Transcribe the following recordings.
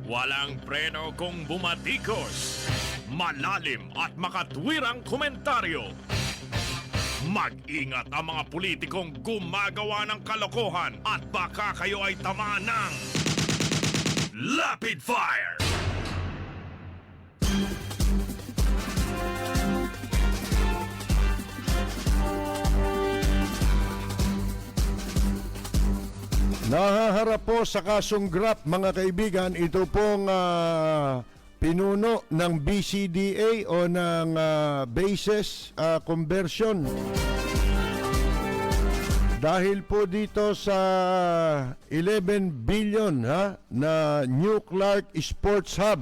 Walang preno kung bumatikos. Malalim at makatwirang komentaryo. Mag-ingat ang mga politikong gumagawa ng kalokohan at baka kayo ay tamaan ng Rapid Fire! Nahaharap po sa kasong GRAP, mga kaibigan. Ito pong pinuno ng BCDA o ng Bases Conversion. Dahil po dito sa 11 billion na New Clark Sports Hub.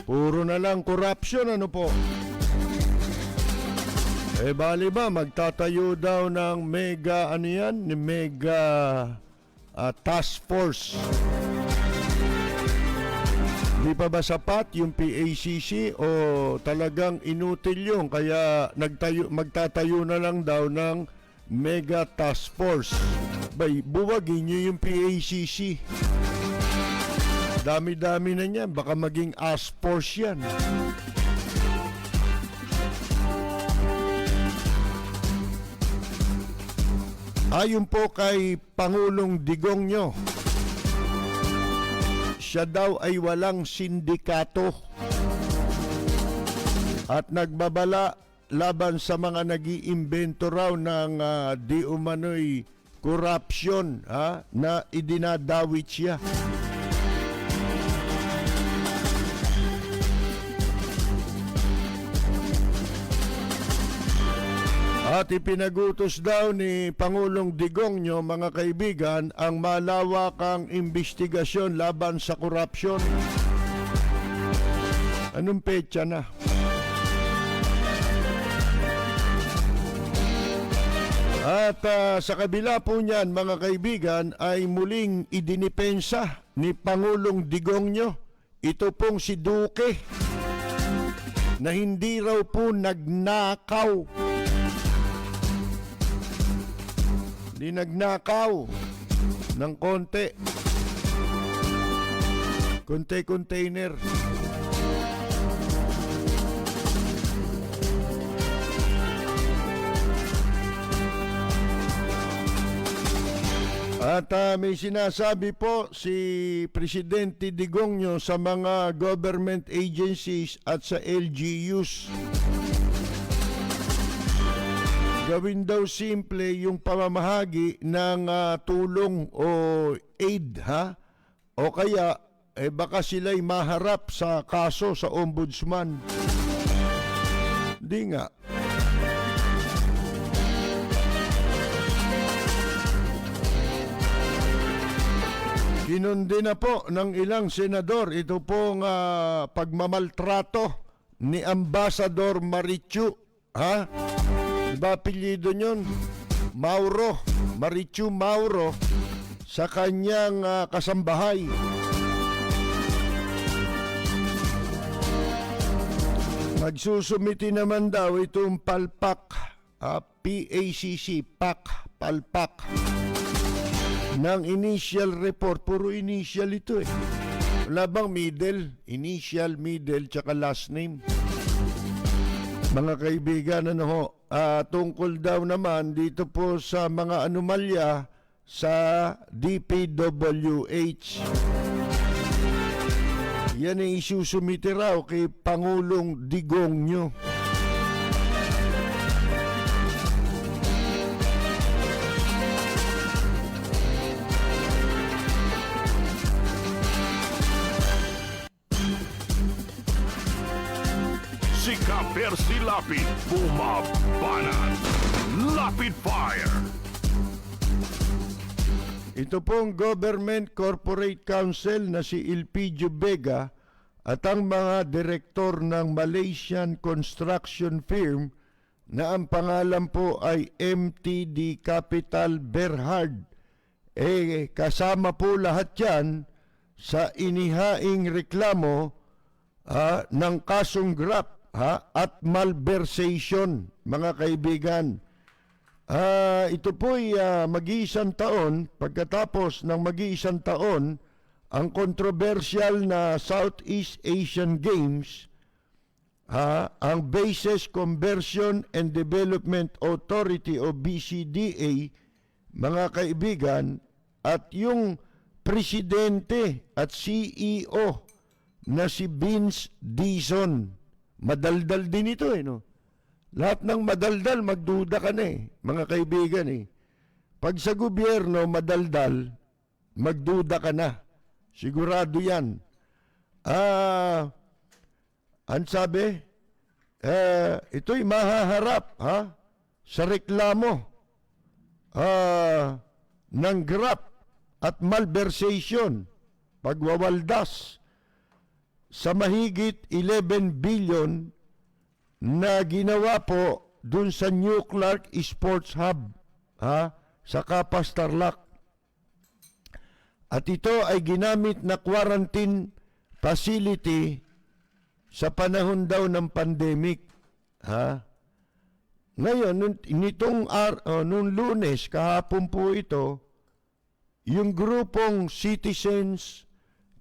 Puro na lang corruption, ano po? Bali ba, magtatayo daw ng mega, mega task force. Di pa ba sapat yung PACC o talagang inutil yung kaya magtatayo na lang daw ng mega task force? Bay, buwagin nyo yung PACC. Dami-dami na niyan, baka maging task force yan. Ayon po kay Pangulong Digongyo, siya daw ay walang sindikato at nagbabala laban sa mga nag-iimbento raw ng di umano'y corruption na idinadawit siya. At ipinagutos daw ni Pangulong Digongyo, mga kaibigan, ang malawakang investigasyon laban sa korupsyon. Anong petsa na? At sa kabila po niyan, mga kaibigan, ay muling idinipensa ni Pangulong Digongyo ito pong si Duque na hindi raw po nagnakaw. Di nagnakaw ng container. At may sinasabi po si Presidente Digongyo sa mga government agencies at sa LGUs. Gawin daw simple yung pamamahagi ng tulong o aid, o kaya baka sila'y maharap sa kaso sa ombudsman. Di nga. Kinundi na po ng ilang senador ito pong pagmamaltrato ni Ambassador Marichu, Diba apelyido nyon? Marichu Mauro, sa kanyang kasambahay. Magsusumiti naman daw itong palpak, PACC, palpak, ng initial report. Puro initial ito Wala bang middle? Initial, middle, tsaka last name. Mga kaibigan, tungkol daw naman dito po sa mga anomalya sa DPWH. Yan ang isusumite raw kay Pangulong Digongyo. Si Percy Lapid, bumabanat. Rapid Fire! Ito pong Government Corporate Council na si Elpidio Vega at ang mga direktor ng Malaysian construction firm na ang pangalan po ay MTD Capital Berhad. Kasama po lahat yan sa inihaing reklamo ng kasong GRAP at malversation, mga kaibigan. Ito po'y mag-iisang taon, pagkatapos ng mag-iisang taon ang controversial na Southeast Asian Games, ang Bases Conversion and Development Authority o BCDA, mga kaibigan, at yung presidente at CEO na si Vince Dizon. Madaldal din ito no? Lahat ng madaldal, magduda ka na mga kaibigan Pag sa gobyerno, madaldal, magduda ka na. Sigurado yan. Ang sabi, ito'y mahaharap sa reklamo ng graft at malversation, pagwawaldas sa mahigit 11 billion na ginawa po dun sa New Clark Sports Hub sa Kapas, Tarlac. At ito ay ginamit na quarantine facility sa panahon daw ng pandemic. Ngayon, nung Lunes, kahapon po ito, yung grupong Citizens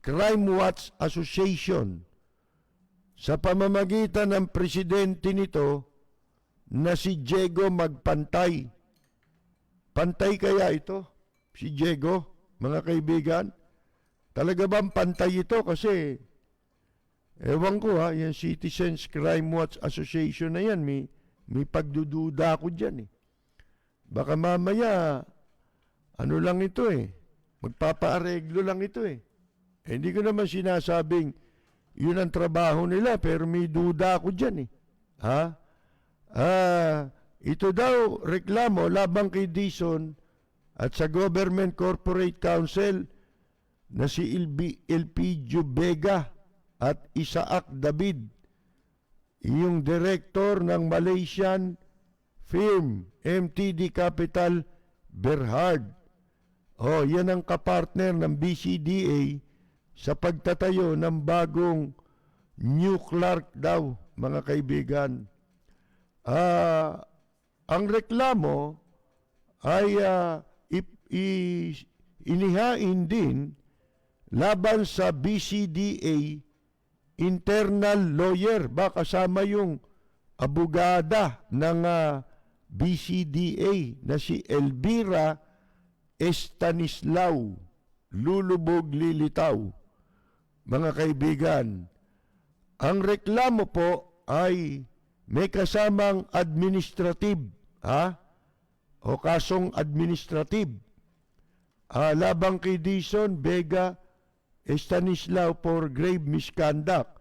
Crime Watch Association, sa pamamagitan ng presidente nito na si Diego Magpantay. Pantay kaya ito? Si Diego, mga kaibigan? Talaga bang pantay ito? Kasi, ewan ko yung Citizens Crime Watch Association na yan, may pagdududa ako dyan Baka mamaya, ano lang ito magpapaareglo lang ito hindi ko naman sinasabing yun ang trabaho nila, pero may duda ako dyan ito daw reklamo labang kay Dizon at sa Government Corporate Council na si Elpidio Vega at Isaac David, yung director ng Malaysian firm MTD Capital Berhad. Yan ang kapartner ng BCDA sa pagtatayo ng bagong New Clark daw, mga kaibigan. Ang reklamo ay inihain din laban sa BCDA internal lawyer, kasama yung abogada ng BCDA na si Elvira Estanislao Lulubog Lilitaw. Mga kaibigan, ang reklamo po ay may kasamang administrative, o kasong administrative, labang kay Dizon Vega Estanislao for grave misconduct.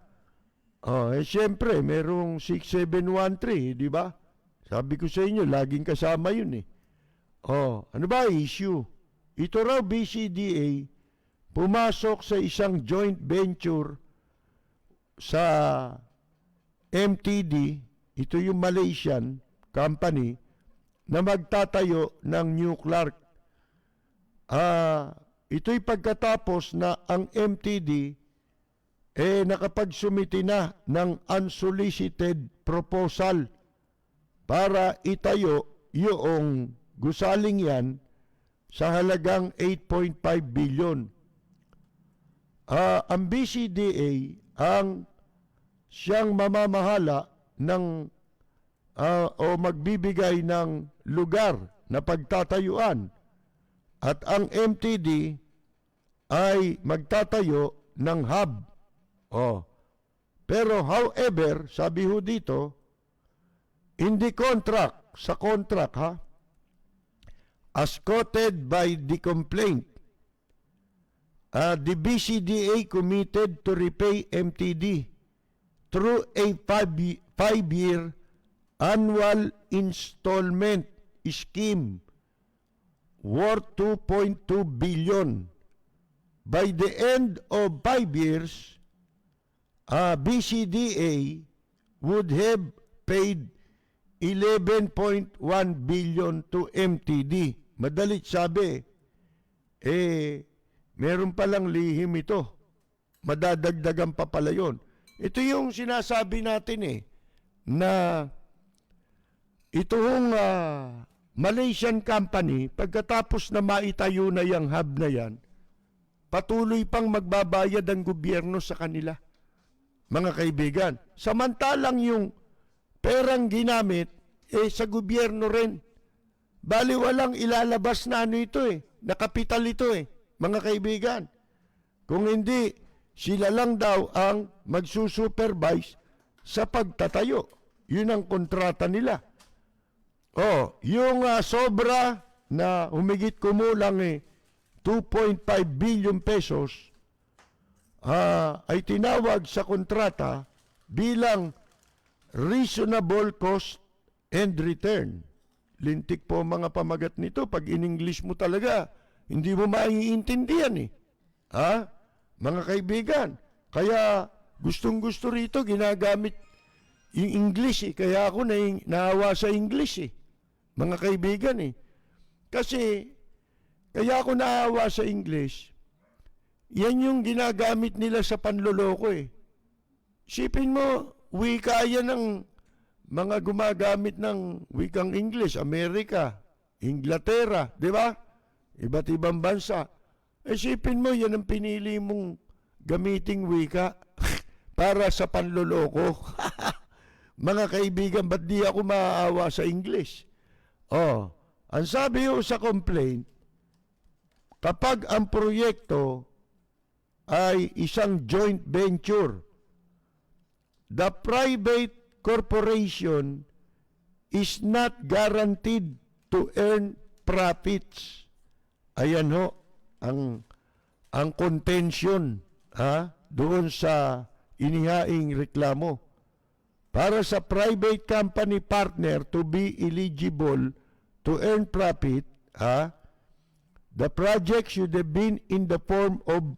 Siyempre, merong 6713, di ba? Sabi ko sa inyo, laging kasama yun ano ba issue? Ito raw BCDA, pumasok sa isang joint venture sa MTD, ito yung Malaysian company, na magtatayo ng New Clark. Ito'y pagkatapos na ang MTD nakapagsumiti na ng unsolicited proposal para itayo yung gusaling yan sa halagang 8.5 billion. Ang BCDA ang siyang mamamahala ng o magbibigay ng lugar na pagtatayuan, at ang MTD ay magtatayo ng hub. Pero however, sabi ho dito, in the contract, sa contract as quoted by the complaint, the BCDA committed to repay MTD through a 5-year annual installment scheme worth 2.2 billion. By the end of 5 years, BCDA would have paid 11.1 billion to MTD. Madalit sabi, meron palang lihim ito. Madadagdagan pa pala yun. Ito yung sinasabi natin na itong Malaysian company, pagkatapos na maitayo na yung hub na yan, patuloy pang magbabayad ang gobyerno sa kanila, mga kaibigan. Samantalang yung perang ginamit, sa gobyerno rin. Bali walang ilalabas na ano ito na kapital ito mga kaibigan. Kung hindi, sila lang daw ang magsusupervise sa pagtatayo. Yun ang kontrata nila. Yung sobra na humigit kumulang 2.5 billion pesos ay tinawag sa kontrata bilang reasonable cost and return. Lintik po mga pamagat nito. Pag in-English mo talaga, hindi mo maiintindihan mga kaibigan. Kaya gustong-gusto rito ginagamit yung English Kaya ako naawa sa English mga kaibigan Kasi kaya ako naawa sa English, yan yung ginagamit nila sa panloloko Sipin mo, wika yan ng mga gumagamit ng wikang English, Amerika, Inglaterra, di ba? Iba't ibang bansa. Sipin mo, yan ang pinili mong gamiting wika para sa panloloko. Mga kaibigan, ba't di ako maaawa sa English? Ang sabi sa complaint, kapag ang proyekto ay isang joint venture, the private corporation is not guaranteed to earn profits. Ayan ang contention doon sa inihaing reklamo. Para sa private company partner to be eligible to earn profit, the project should have been in the form of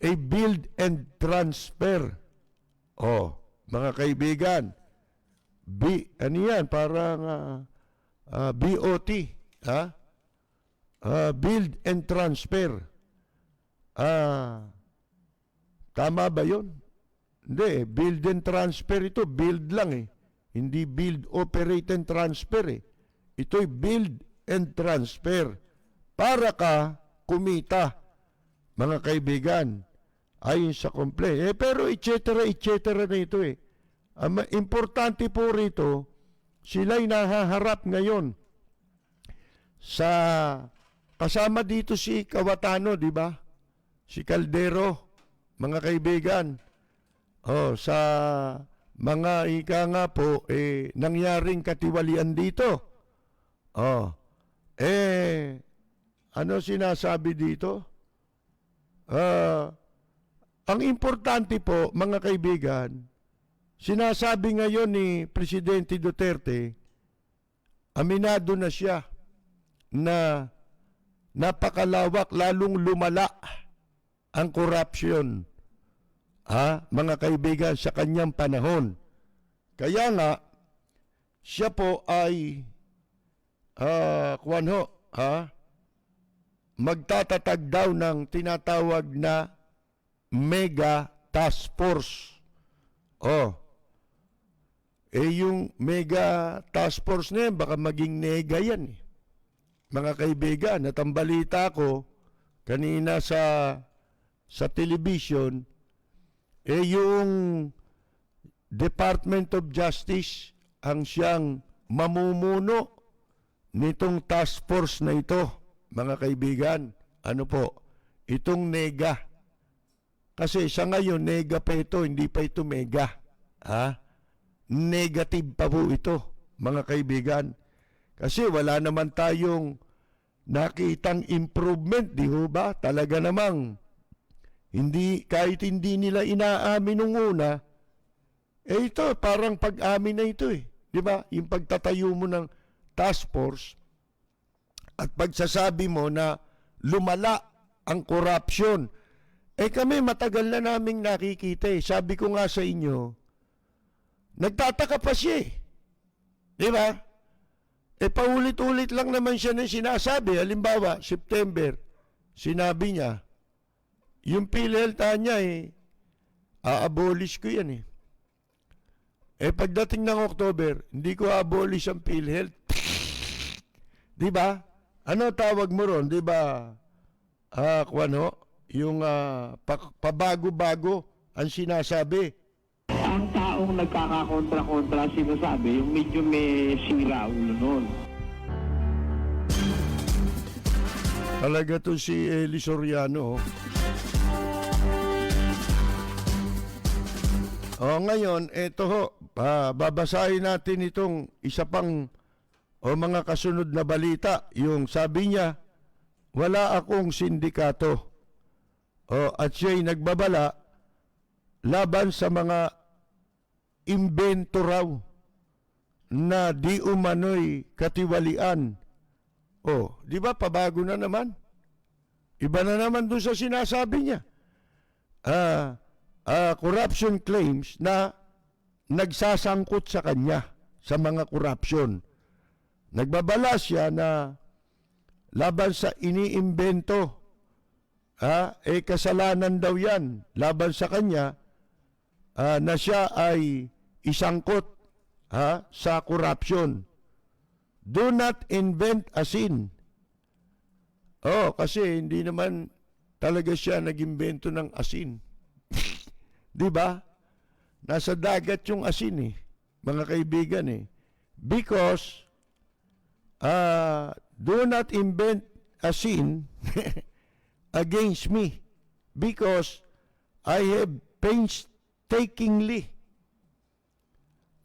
a build and transfer. Mga kaibigan, ano yan? Parang BOT, build and transfer. Tama ba yun? Hindi, build and transfer ito. Build lang Hindi build, operate and transfer Ito'y build and transfer. Para ka kumita, mga kaibigan, ayon sa complaint. Pero et cetera na ito importante po rito, sila'y nahaharap ngayon sa kasama dito si Cayetano, di ba? Si Caldero, mga kaibigan. Sa mga ika nga po, nangyaring katiwalian dito. Ano sinasabi dito? Ang importante po, mga kaibigan, sinasabi ngayon ni Presidente Duterte, aminado na siya na napakalawak, lalong lumala ang korupsyon, mga kaibigan, sa kanyang panahon. Kaya nga, siya po ay magtatatag daw ng tinatawag na Mega Task Force. Yung Mega Task Force na yan, baka maging nega yan mga kaibigan. At ang balita ko kanina sa television, yung Department of Justice ang siyang mamumuno nitong task force na ito, mga kaibigan. Ano po? Itong nega. Kasi sa ngayon, nega pa ito, hindi pa ito mega. Negative pa po ito, mga kaibigan. Kasi wala naman tayong nakitang improvement, di ba? Talaga namang, kahit hindi nila inaamin nung una, ito, parang pag-amin na ito di ba? Yung pagtatayo mo ng task force at pagsasabi mo na lumala ang corruption. Kami matagal na naming nakikita Sabi ko nga sa inyo, nagtataka pa siya di ba? Paulit-ulit lang naman siya ng sinasabi. Halimbawa, September, sinabi niya, yung PhilHealth niya a-abolish ko yan pagdating ng October, hindi ko abolish ang PhilHealth. Di ba? Ano tawag mo ron? Di ba? yung pabago-bago ang sinasabi. Ang taong nagkakakontra-kontra sinasabi, yung medyo may sira ulo nun. Talaga to si Eli Soriano. Ngayon, eto ho, babasahin natin itong isa pang mga kasunod na balita. Yung sabi niya, wala akong sindikato. At siya'y nagbabala laban sa mga imbento raw na di umano'y katiwalian. Di ba pabago na naman? Iba na naman doon sa sinasabi niya. Corruption claims na nagsasangkot sa kanya sa mga corruption. Nagbabala siya na laban sa iniimbento, kasalanan daw yan laban sa kanya na siya ay isangkot sa corruption. Do not invent a sin. Kasi hindi naman talaga siya nag-imbento ng asin. Di ba? Nasa dagat yung asin mga kaibigan Because do not invent a sin against me because I have painstakingly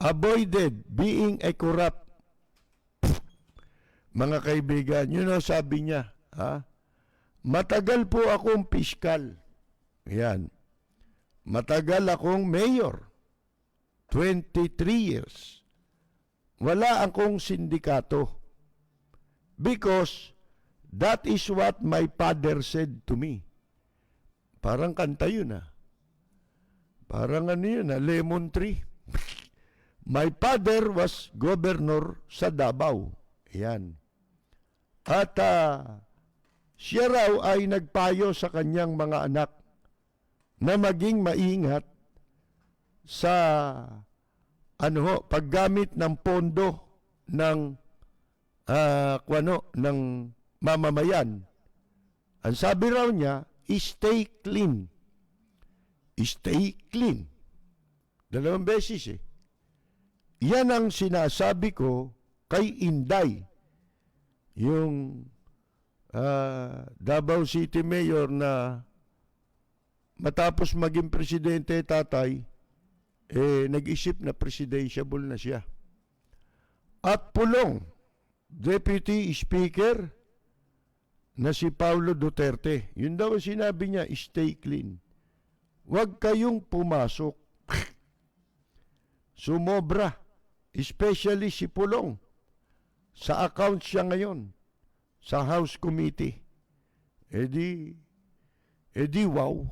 avoided being a corrupt. Mga kaibigan, yun ang sabi niya. Matagal po akong piskal. Yan. Matagal akong mayor. 23 years. Wala akong sindikato. Because that is what my father said to me. Parang kanta yun Parang ano yun Lemon Tree. My father was governor sa Davao. Yan. At siya raw ay nagpayo sa kanyang mga anak na maging maingat sa paggamit ng pondo ng ng mamamayan. Ang sabi raw niya, stay clean. Stay clean. 2 beses Yan ang sinasabi ko kay Inday, yung Davao City Mayor na matapos maging presidente tatay, nag-isip na presidentiable na siya. At pulong, Deputy Speaker na si Paulo Duterte. Yun daw sinabi niya, stay clean. Huwag kayong pumasok. Sumobra. Especially si Pulong. Sa account siya ngayon. Sa House Committee. Wow.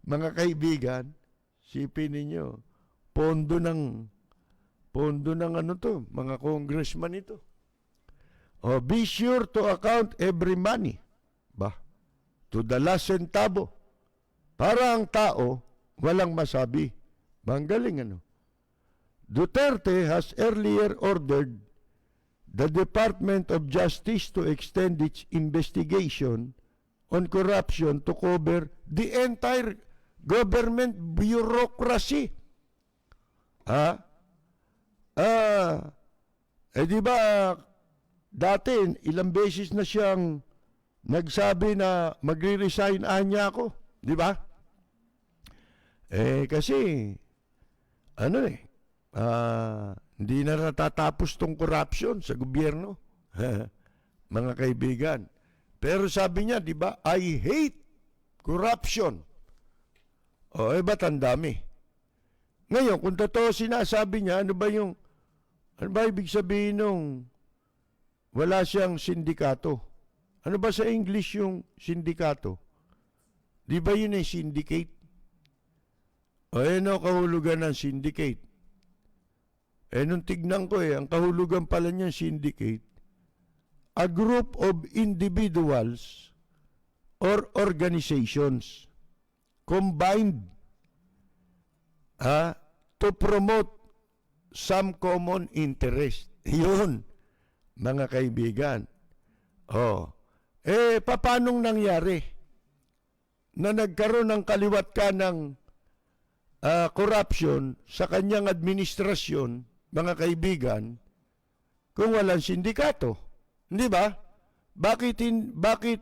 Mga kaibigan, sipin ninyo, pondo ng mga congressman ito. Be sure to account every money. To the last centavo. Para ang tao, walang masabi. Manggaling Duterte has earlier ordered the Department of Justice to extend its investigation on corruption to cover the entire government bureaucracy. Di ba dati ilang beses na siyang nagsabi na magre-resign niya ako, di ba? Kasi hindi na natatapos tong corruption sa gobyerno. Mga kaibigan. Pero sabi niya, di ba, I hate corruption. Ba't ang dami? Ngayon, kung totoo sinasabi niya, ano ba ibig sabihin nung wala siyang sindikato? Ano ba sa English yung sindikato? Di ba yun ay syndicate? Kahulugan ng syndicate. Nung tignan ko ang kahulugan pala niyan syndicate, a group of individuals or organizations combined to promote some common interest. Yun, mga kaibigan. Paanong nangyari? na nagkaroon ng kaliwat kanang corruption sa kanyang administrasyon, mga kaibigan, kung walang sindikato? Hindi ba? Bakit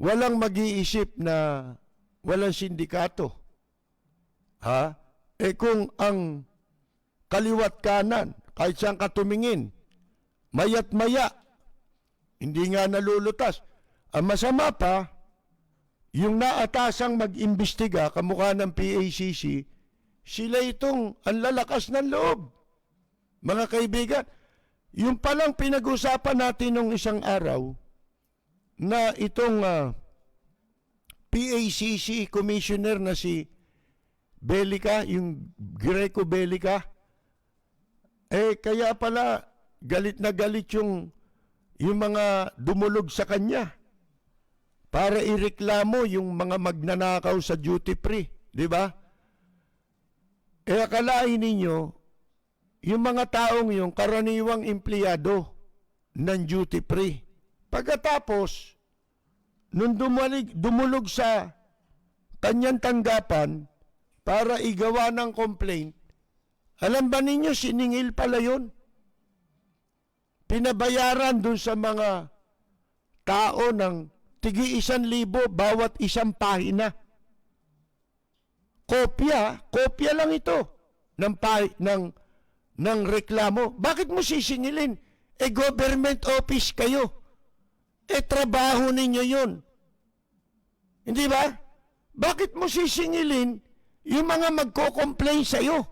walang mag-iisip na walang sindikato? Ha? Kung ang kaliwat kanan, kahit saan ka tumingin, mayat maya, hindi nga nalulutas. Ang masama pa, yung naatasang mag-imbestiga, kamukha ng PACC, sila itong ang lalakas ng loob. Mga kaibigan, yung palang pinag-usapan natin nung isang araw, na itong PACC commissioner na si Belica, yung Greco Belica, kaya pala galit na galit yung mga dumulog sa kanya para ireklamo yung mga magnanakaw sa duty free, di ba? Akalain ninyo, yung mga taong yung karaniwang empleyado ng duty free. Pagkatapos, nung dumulog sa kanyang tanggapan para igawa ng complaint, alam ba ninyo, siningil pala yun? Pinabayaran dun sa mga tao ng tigi 1,000 bawat isang pahina. Kopya lang ito ng reklamo. Bakit mo sisingilin? Government office kayo. Trabaho ninyo yun. Hindi ba? Bakit mo sisingilin yung mga magko-complain sa'yo?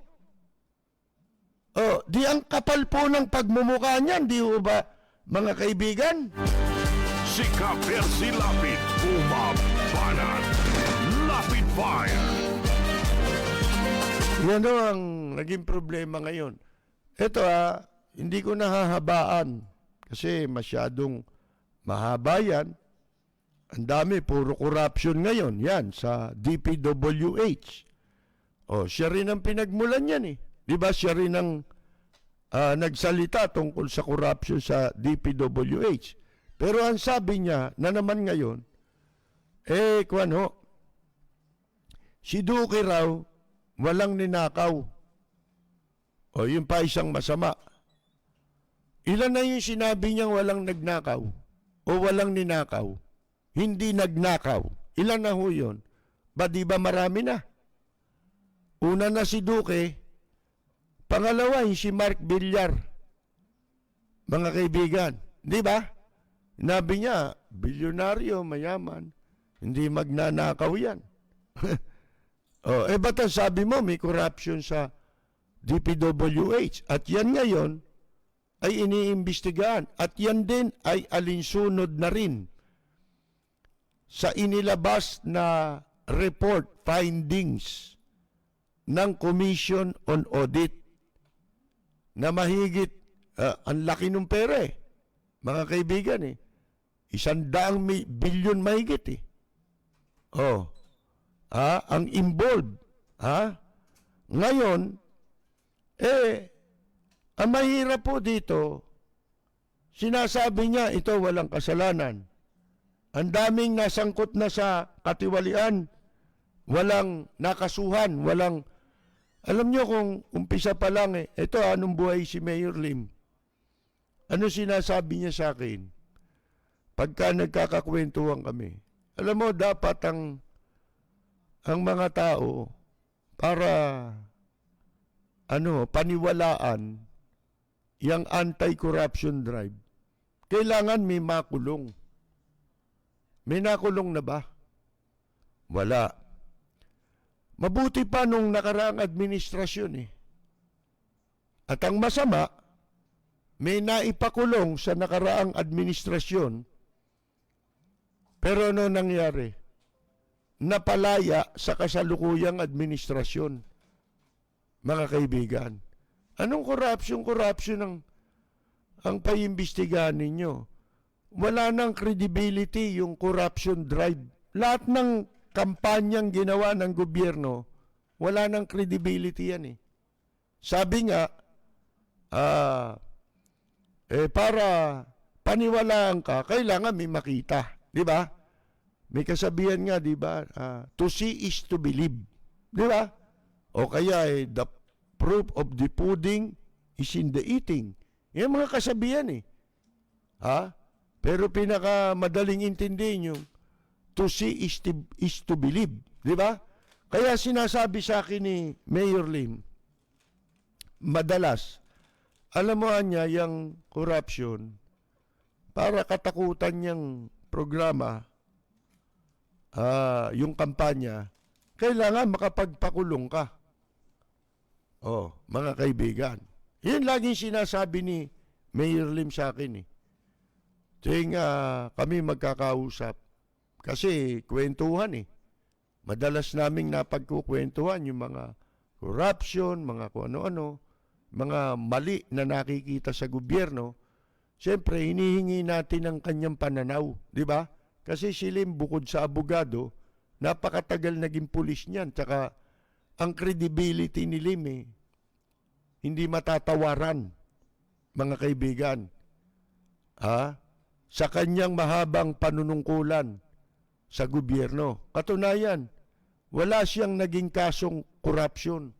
Di ang kapal po ng pagmumukha niyan, di ba, mga kaibigan? Si Ka-Percy Lapid, bumabanat. Lapid Fire. Yan ang naging problema ngayon. Ito hindi ko nahahabaan kasi masyadong mahaba yan. Ang dami, puro corruption ngayon. Yan, sa DPWH. Siya rin ang pinagmulan yan eh. Di ba siya rin ang nagsalita tungkol sa corruption sa DPWH. Pero ang sabi niya na naman ngayon, si Duque raw, walang ninakaw. Yung pa isang masama. Ilan na yung sinabi niyang walang nagnakaw o walang ninakaw? Hindi nagnakaw. Ilan na ho yun? Di ba marami na? Una na si Duque, pangalawa yung si Mark Villar. Mga kaibigan, di ba? Sinabi niya, bilyonaryo, mayaman, hindi magnanakaw yan. Ba't ang sabi mo may corruption sa DPWH? At yan ngayon ay iniimbestigahan. At yan din ay alinsunod na rin sa inilabas na report findings ng Commission on Audit na mahigit, ang laki ng pera mga kaibigan 100 bilyon mahigit ang involved. Ngayon, ang mahirap po dito, sinasabi niya ito walang kasalanan. Ang daming nasangkot na sa katiwalian, walang nakasuhan, walang, alam niyo kung umpisa pa lang ito anong buhay si Mayor Lim. Ano sinasabi niya sa akin? Pagka nagkakakwentuhan kami, alam mo dapat ang mga tao para paniwalaan yung anti-corruption drive, kailangan may makulong. May nakulong na ba? Wala. Mabuti pa nung nakaraang administrasyon At ang masama, may naipakulong sa nakaraang administrasyon. Pero ano nangyari? Napalaya sa kasalukuyang administrasyon. Mga kaibigan, anong corruption ang paimbestigahan ninyo? Wala nang credibility yung corruption drive. Lahat ng kampanyang ginawa ng gobyerno, wala nang credibility yan Sabi nga, para paniwalaan ka, kailangan may makita. Di ba? May kasabihan nga, di ba? To see is to believe. Di ba? O kaya, the proof of the pudding is in the eating. Yan mga kasabihan eh. Pero pinakamadaling intindihin yung to see is to believe. Di ba? Kaya sinasabi sa akin ni Mayor Lim, madalas, alam mo niya, yung corruption, para katakutan niyang programa, yung kampanya, kailangan makapagpakulong ka. Mga kaibigan. Yan laging sinasabi ni Mayor Lim sa akin eh. Tuwing kami magkakausap. Kasi kwentuhan eh. Madalas naming napagkukwentuhan yung mga corruption, mga kung ano-ano, mga mali na nakikita sa gobyerno. Siyempre, hinihingi natin ang kanyang pananaw. Di ba? Kasi si Lim, bukod sa abogado, napakatagal naging pulis niyan. Tsaka, ang credibility ni Lim hindi matatawaran, mga kaibigan. Sa kanyang mahabang panunungkulan sa gobyerno. Katunayan, wala siyang naging kasong korupsyon.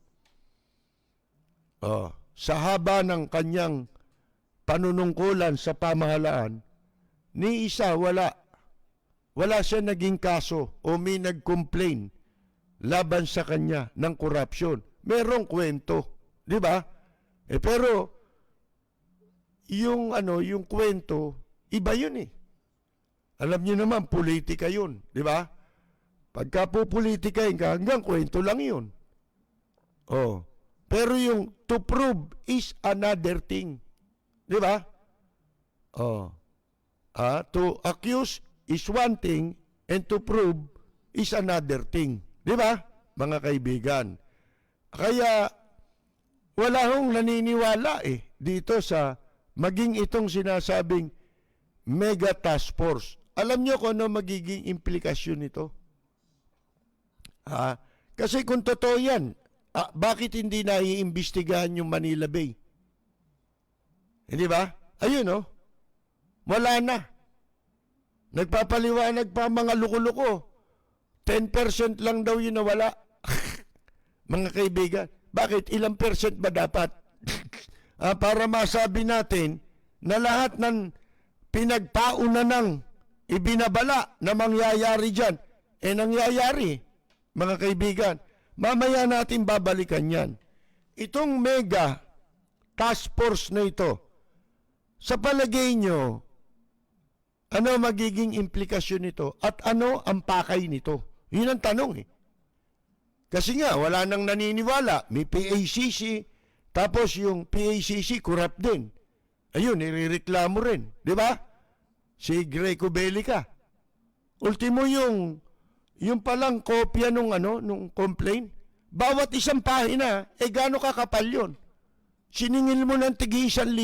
Sa haba ng kanyang panunungkulan sa pamahalaan, ni isa wala siya naging kaso o may nag-complain laban sa kanya ng korupsyon. Merong kwento, di ba? Pero yung kwento, iba yun eh. Alam niyo naman, politika yun, di ba? Pagka pupolitikain ka, hanggang kwento lang yun. Pero yung to prove is another thing. Di ba? To accuse is one thing and to prove is another thing. Di ba, mga kaibigan? Kaya, wala hong naniniwala dito sa maging itong sinasabing mega task force. Alam nyo kung ano magiging implikasyon nito? Kasi kung totoo yan, bakit hindi naiimbestigahan yung Manila Bay? Hindi ba? Ayun wala na. Nagpapaliwanag pa mga luko-luko. 10% lang daw yun nawala. Mga kaibigan, bakit? Ilang percent ba dapat? Para masabi natin na lahat ng pinagpauna ng ibinabala na mangyayari dyan, nangyayari, mga kaibigan. Mamaya natin babalikan yan. Itong mega task force na ito, sa palagay nyo, ano magiging implikasyon nito at ano ang pakay nito? Yun ang tanong Kasi nga, wala nang naniniwala. May PACC, tapos yung PACC corrupt din. Ayun, irereklamo rin. Di ba? Si Greco Bellica. Ultimo yung palang kopya nung complaint. Bawat isang pahina, gaano kakapal yun? Siningil mo ng tigi 1,000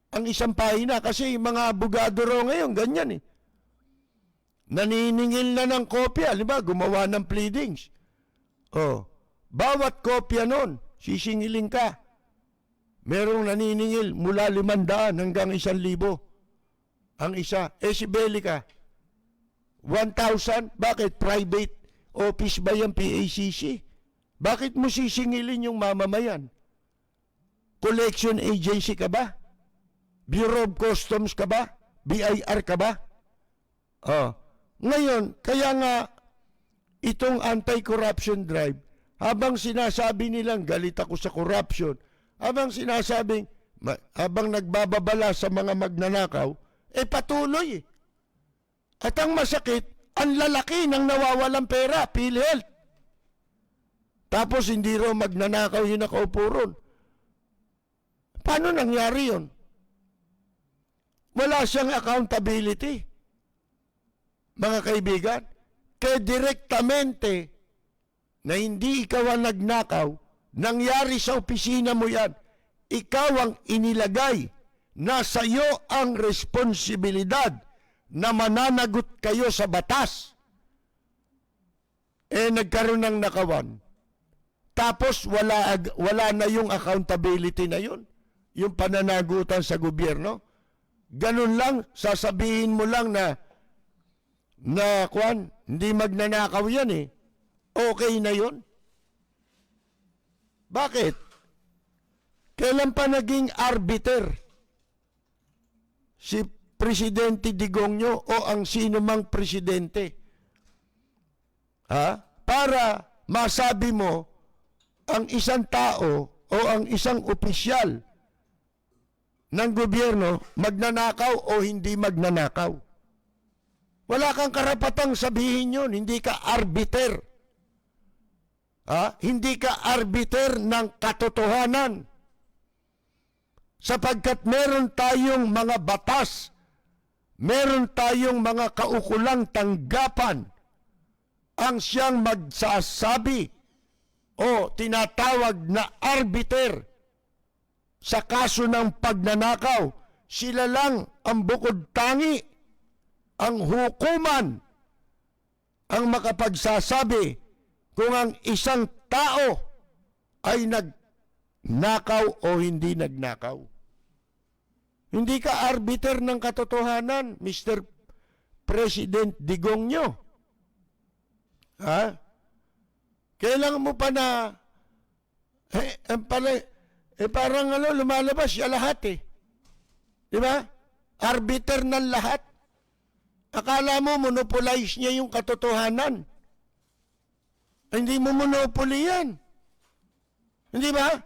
ang isang pahina kasi mga abogado raw ngayon, ganyan Naniningil na ng kopya, di ba? Gumawa ng pleadings. Bawat kopya nun, sisingilin ka. Merong naniningil mula 500 hanggang 1,000 ang isa. Si Bellica, 1,000? Bakit? Private office ba yung PACC? Bakit mo sisingilin yung mamamayan? Collection agency ka ba? Bureau of Customs ka ba? BIR ka ba? Ngayon, kaya nga, itong anti-corruption drive, habang sinasabi nilang galit ako sa corruption, habang sinasabing, habang nagbababala sa mga magnanakaw, patuloy At ang masakit, ang lalaki ng nawawalang pera, PhilHealth. Tapos hindi raw magnanakaw yung nakaupo ron. Paano nangyari yun? Wala siyang accountability. Mga kaibigan, kaya direktamente na hindi ikaw ang nagnakaw, nangyari sa opisina mo yan, ikaw ang inilagay na sa iyo ang responsibilidad na mananagot kayo sa batas. Nagkaroon ng nakawan. Tapos wala na yung accountability na yun. Yung pananagutan sa gobyerno. Ganun lang, sasabihin mo lang na na kwan, hindi magnanakaw yan eh. Okay na yon. Bakit? Kailan pa naging arbiter si Presidente Digongyo o ang sino mang presidente? Ha? Para masabi mo ang isang tao o ang isang opisyal ng gobyerno magnanakaw o hindi magnanakaw. Wala kang karapatang sabihin yun. Hindi ka arbiter. Hindi ka arbiter ng katotohanan. Sapagkat meron tayong mga batas, meron tayong mga kaukulang tanggapan ang siyang magsasabi o tinatawag na arbiter sa kaso ng pagnanakaw. Sila lang ang bukod tangi, ang hukuman, ang makapagsasabi kung ang isang tao ay nagnakaw o hindi nagnakaw. Hindi ka arbiter ng katotohanan, Mr. President Digongyo. Ha? Kailangan mo pa na parang lumalabas siya lahat eh. Di ba? Arbiter ng lahat. Akala mo monopolize niya yung katotohanan. Hindi mo monopoly yan. Hindi ba?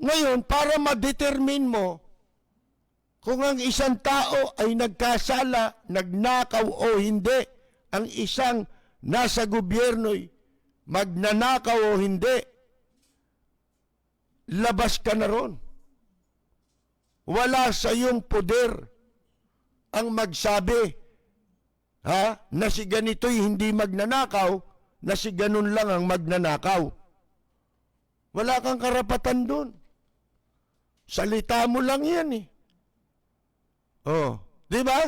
Ngayon, para ma-determine mo kung ang isang tao ay nagkasala, nagnakaw o hindi, ang isang nasa gobyerno'y magnanakaw o hindi, labas ka na ron. Wala sa iyong poder ang magsabi na si ganito'y hindi magnanakaw, na si ganun lang ang magnanakaw. Wala kang karapatan doon. Salita mo lang yan eh. Oh, di ba?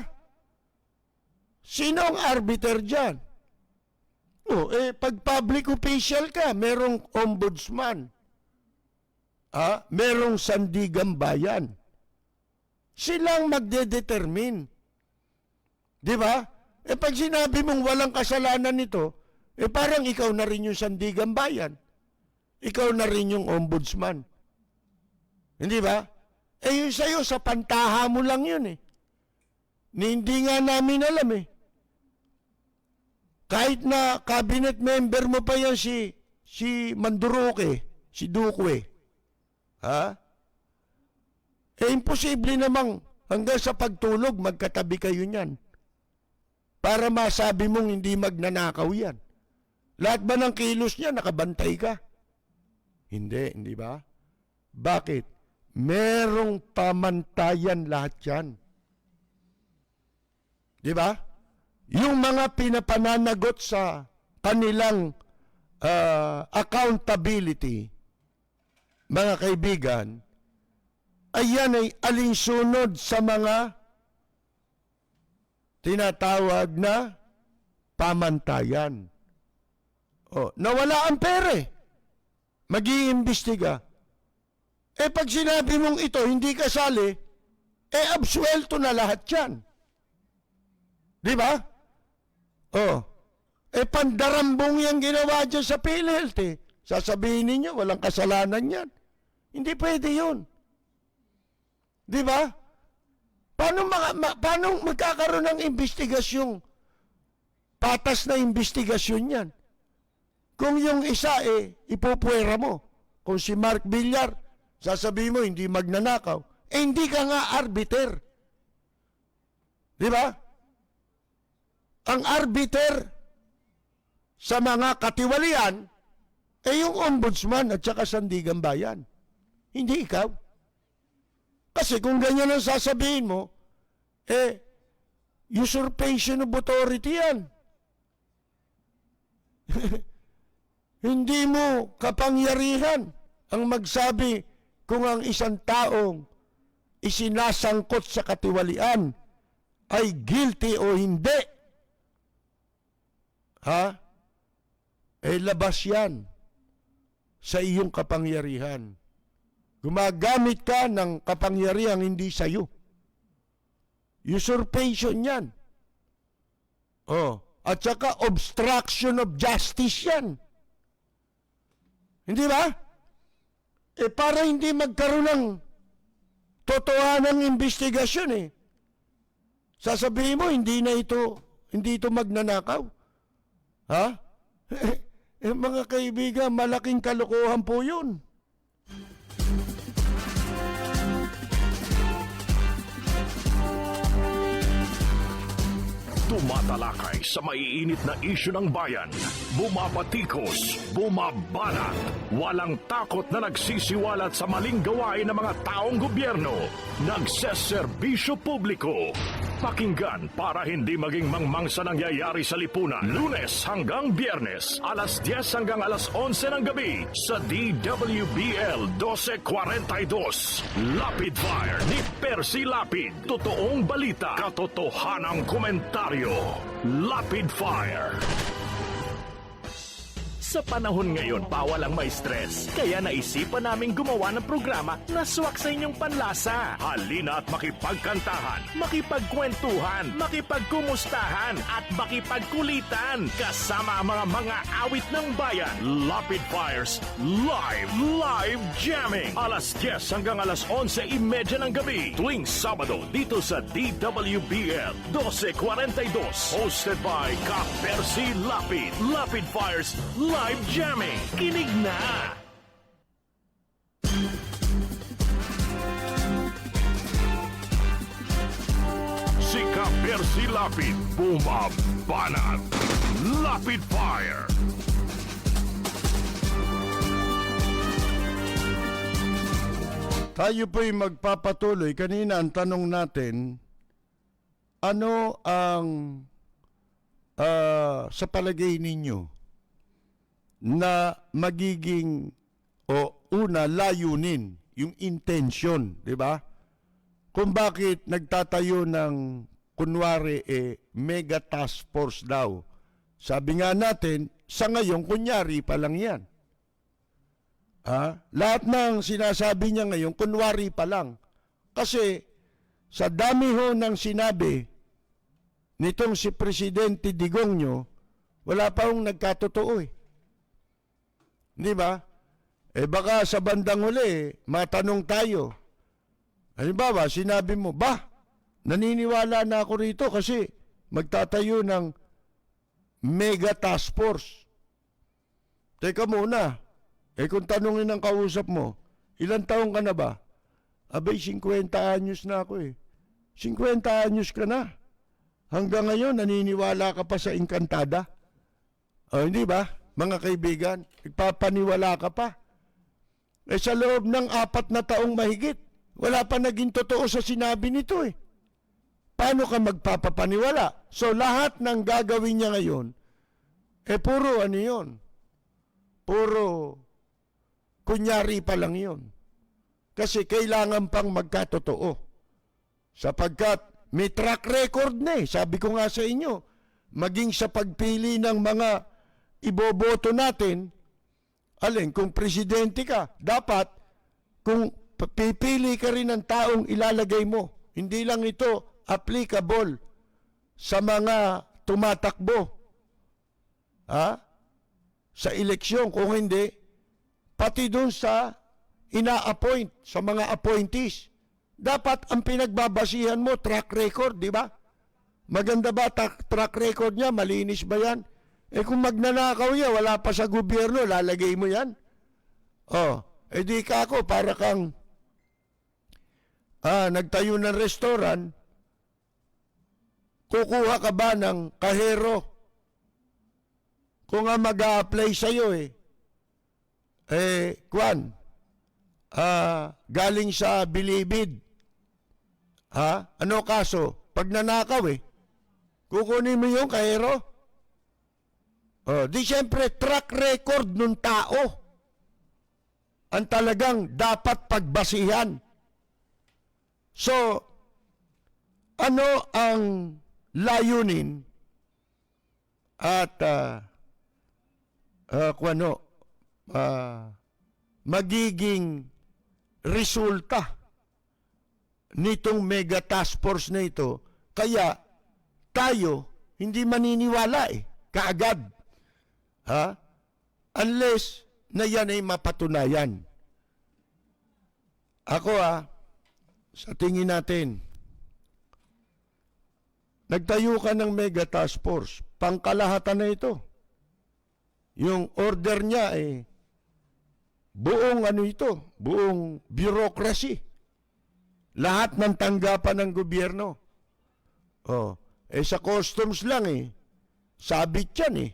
Sino ang arbiter dyan? Oh, pag public official ka, merong ombudsman. Merong sandigang bayan. Silang magdedetermine. Di ba? Pag sinabi mong walang kasalanan nito, parang ikaw na rin yung sandigang bayan. Ikaw na rin yung ombudsman. Hindi ba? Yun sa'yo, sa pantaha mo lang yun eh. Hindi nga namin alam eh. Kahit na cabinet member mo pa yan si Manduroque, si Duque. Imposible namang hanggang sa pagtulog, magkatabi kayo niyan. Para masabi mong hindi magnanakaw yan. Lahat ba ng kilos niya, nakabantay ka? Hindi ba? Bakit? Merong pamantayan lahat yan. Di ba? Yung mga pinapananagot sa kanilang accountability, mga kaibigan, ayan ay alinsunod sa mga tinatawag na pamantayan. Nawala ang pere. Mag-iimbestiga. Pag sinabi mong ito, hindi kasali, absuelto na lahat yan. Di ba? Pandarambong yung ginawa dyan sa PhilHealth eh. Sasabihin ninyo, walang kasalanan yan. Hindi pwede yun. Di ba? Paano magkakaroon ng investigasyong patas na investigasyon yan? Kung yung isa ipupuwera mo. Kung si Mark Villar, sasabihin mo hindi magnanakaw. Hindi ka nga arbiter. Di ba? Ang arbiter sa mga katiwalian yung ombudsman at saka sandigang bayan. Hindi ikaw. Kasi kung ganyan ang sasabihin mo, usurpation of authority yan. Hindi mo kapangyarihan ang magsabi kung ang isang taong isinasangkot sa katiwalian ay guilty o hindi. Labas yan sa iyong kapangyarihan. Gumagamit ka ng kapangyarihan hindi sa iyo. Usurpation yan. Oh, at saka obstruction of justice yan. Hindi ba? Para hindi magkaroon ng totohanang investigasyon Sasabihin mo, hindi ito magnanakaw. Ha? Mga kaibigan, malaking kalokohan po yun. Tumatalakay sa maiinit na isyu ng bayan. Bumabatikos, bumabanat. Walang takot na nagsisiwalat sa maling gawain ng mga taong gobyerno. Nagseserbisyo publiko. Pakinggan para hindi maging mangmang sa nangyayari sa lipunan. Lunes hanggang Biyernes, alas 10 hanggang alas 11 ng gabi sa DWBL 1242. Lapid Fire ni Percy Lapid. Totoong balita, katotohanang komentaryo. Lapid Fire. Sa panahon ngayon, bawal ang may stress. Kaya naisipan naming gumawa ng programa na swak sa inyong panlasa. Halina at makipagkantahan, makipagkwentuhan, makipagkumustahan, at makipagkulitan. Kasama ang mga awit ng bayan. Lapid Fires Live Jamming. Alas 10 hanggang alas 11:30 ng gabi. Tuwing Sabado dito sa DWBL 1242. Hosted by Ka Percy Lapid. Lapid Fires Live Jamming. Kinig na! Si Ka Percy Lapid, bumabanat. Lapid Fire. Tayo po'y magpapatuloy. Kanina ang tanong natin, ano ang sa palagay ninyo na magiging una layunin, yung intention, di ba? Kung bakit nagtatayo ng kunwari mega task force daw. Sabi nga natin, sa ngayon kunyari pa lang yan. Lahat ng sinasabi niya ngayon, kunwari pa lang. Kasi sa dami ho ng sinabi nitong si Presidente Digongyo, wala pa hong nagkatotoo Di ba? Baka sa bandang huli, matanong tayo. Halimbawa, sinabi mo, naniniwala na ako rito kasi magtatayo ng mega task force. Teka muna, kung tanungin ng kausap mo, ilang taong ka na ba? Abay, 50 anyos na ako 50 anyos ka na. Hanggang ngayon, naniniwala ka pa sa Encantada? Hindi ba? Mga kaibigan, nagpapaniwala ka pa. Sa loob ng 4 na taong mahigit, wala pa naging totoo sa sinabi nito Paano ka magpapapaniwala? So lahat ng gagawin niya ngayon, puro yun? Puro kunyari pa lang yun. Kasi kailangan pang magkatotoo. Sapagkat may track record na Sabi ko nga sa inyo, maging sa pagpili ng mga iboboto natin, kung presidente ka, dapat, kung pipili ka rin ng taong ilalagay mo, hindi lang ito applicable sa mga tumatakbo sa eleksyon, kung hindi, pati dun sa ina-appoint, sa mga appointees. Dapat ang pinagbabasihan mo, track record, di ba? Maganda ba track record niya? Malinis ba yan? Kung magnanakaw yan, wala pa sa gobyerno, lalagay mo yan. Di ka ako, para kang nagtayo ng restaurant, kukuha ka ba ng kahero? Kung nga mag-a-apply sa'yo galing sa Bilibid. Ano kaso? Pag nanakaw kukunin mo yung kahero? Di siyempre track record ng tao ang talagang dapat pagbasihan. So, ano ang layunin at magiging resulta nitong mega task force na ito? Kaya tayo, hindi maniniwala kaagad. Ha? Unless na yan ay mapatunayan. Ako sa tingin natin, nagtayo ka ng mega task force, pangkalahatan na ito. Yung order niya buong buong bureaucracy. Lahat ng tanggapan ng gobyerno. Sa customs lang sabit yan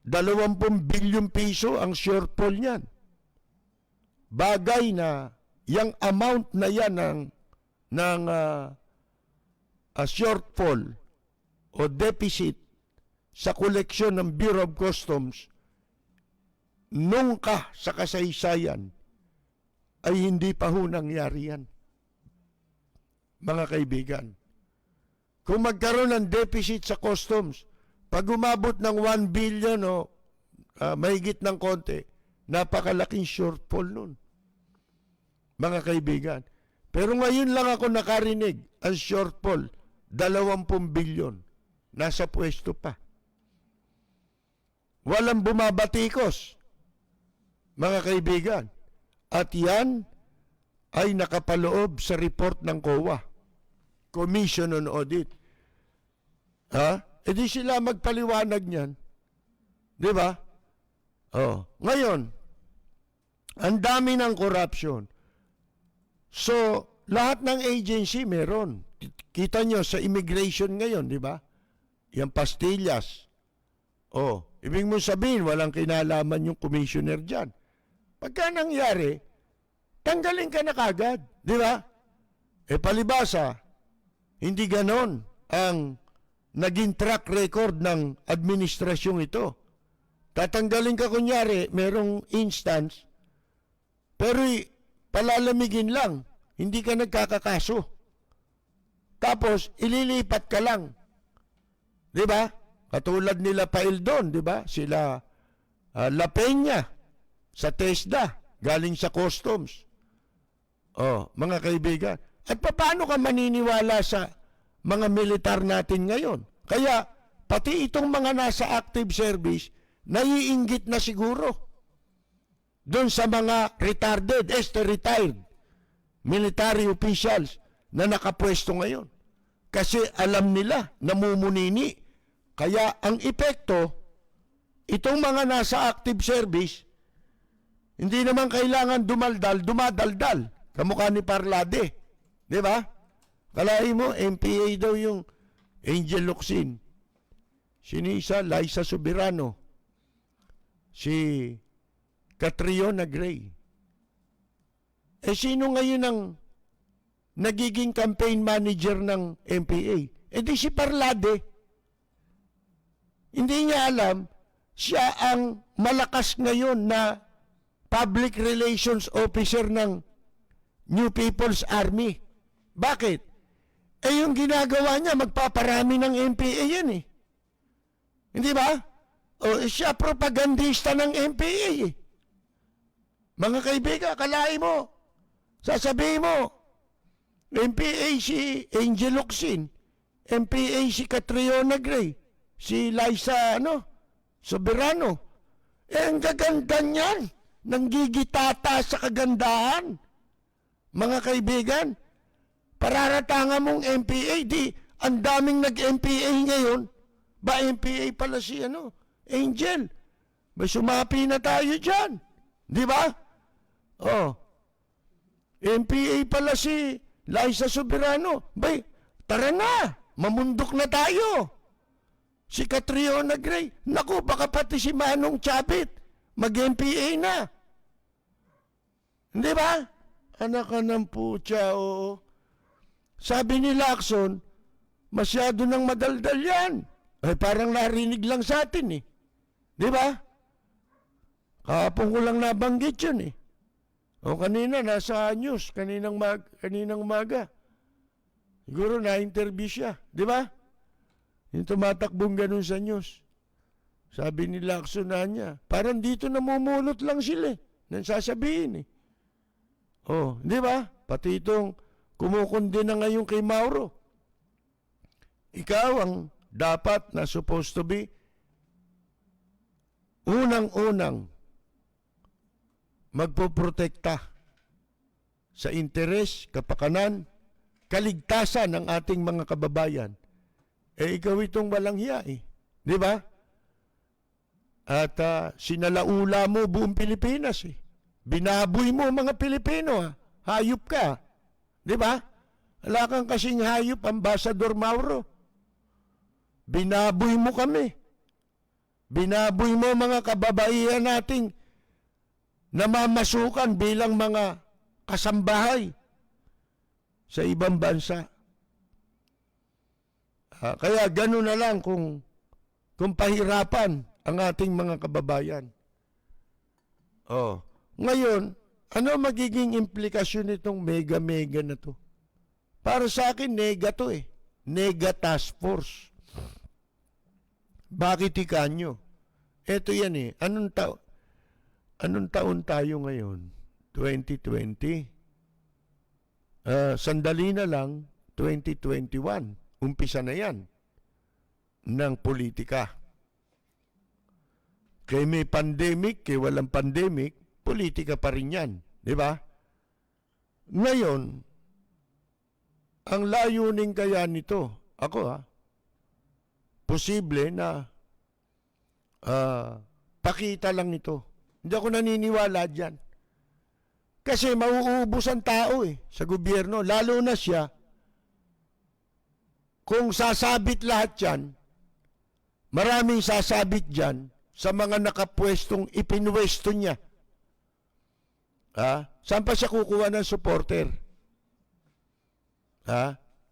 20 billion piso ang shortfall niyan. Bagay na yung amount na yan ng shortfall o deficit sa koleksyon ng Bureau of Customs nung sa kasaysayan ay hindi pa ho nangyari yan. Mga kaibigan, kung magkaroon ng deficit sa customs, pag umabot ng 1 billion mahigit ng konti, napakalaking shortfall nun. Mga kaibigan. Pero ngayon lang ako nakarinig ang shortfall, 20 billion. Nasa pwesto pa. Walang bumabatikos. Mga kaibigan. At yan ay nakapaloob sa report ng COA. Commission on Audit. Di sila magpaliwanag niyan. Di ba? Ngayon, ang dami ng corruption. So, lahat ng agency meron. Kita nyo sa immigration ngayon, di ba? Yung pastillas. Ibig mo sabihin, walang kinalaman yung commissioner dyan. Pagka nangyari, tanggalin ka na kagad. Di ba? Palibasa, hindi ganon ang naging track record ng administrasyong ito. Tatanggalin ka kunyari, merong instance, pero palalamigin lang, hindi ka nagkakakaso. Tapos, ililipat ka lang. Di ba? Katulad nila Paildon, di ba? Sila La Peña sa TESDA, galing sa customs. Mga kaibigan. At paano ka maniniwala sa mga militar natin ngayon? Kaya, pati itong mga nasa active service, naiinggit na siguro doon sa mga retired military officials na nakapwesto ngayon. Kasi alam nila, namumunini. Kaya ang epekto, itong mga nasa active service, hindi naman kailangan dumadaldal. Kamukha ni Parlade. Di ba? Kalahin mo, MPA daw yung Angel Locsin. Sinisa, Liza Soberano. Si Catriona Gray. Sino ngayon ang nagiging campaign manager ng MPA? Di si Parlade. Hindi niya alam, siya ang malakas ngayon na public relations officer ng New People's Army. Bakit? Yung ginagawa niya, magpaparami ng MPA yan Hindi ba? Siya propagandista ng MPA Mga kaibigan, kalahin mo. Sasabihin mo, MPA si Angel Locsin, MPA si Catriona Gray, si Liza Soberano. Ang gaganda niyan, nanggigitata sa kagandahan. Mga kaibigan, pararatangan mong MPA, ang daming nag-MPA ngayon. Ba MPA pala si Angel. May sumapi na tayo dyan. Di ba? MPA pala si Liza Soberano. Bay, tara na, mamundok na tayo. Si Catriona Gray, naku, baka pati si Manong Chabit, mag-MPA na. Di ba? Anak ka ng putya, oo. Sabi ni Lacson, masyado nang madaldal yan. Parang narinig lang sa atin Di ba? Kahapon ko lang nabanggit yun kanina, nasa news, kaninang umaga. Siguro na-interview siya. Di ba? Yung tumatakbong ganun sa news. Sabi ni Lacson na niya, parang dito namumulot lang sila nang sasabihin di ba? Pati itong kumukundi na ngayon kay Mauro. ikaw ang dapat na supposed to be unang-unang magpoprotekta sa interes, kapakanan, kaligtasan ng ating mga kababayan. Ikaw itong walang hiya eh. Di ba? At sinalaula mo buong Pilipinas eh. Binaboy mo mga Pilipino ha. Hayop ka. Di ba? Wala kang kasing hayop, Ambassador Mauro. Binaboy mo kami. Binaboy mo mga kababaihan nating namamasukan bilang mga kasambahay sa ibang bansa. Kaya gano'n na lang kung pahirapan ang ating mga kababayan. Ngayon, ano magiging implikasyon nitong mega-mega na to? Para sa akin, nega to eh. Nega task force. Bakit ikanyo? Ito yan eh. Anong taon tayo ngayon? 2020. Sandali na lang, 2021. Umpisa na yan ng politika. Kaya may pandemic, kaya walang pandemic, politika pa rin yan. Di ba? Ngayon, ang layunin kaya nito, ako posible na pakita lang ito. Hindi ako naniniwala dyan. Kasi mauubos ang tao sa gobyerno, lalo na siya. Kung sasabit lahat yan, maraming sasabit dyan sa mga nakapwestong ipinwesto niya. Saan pa siya kukuha ng supporter?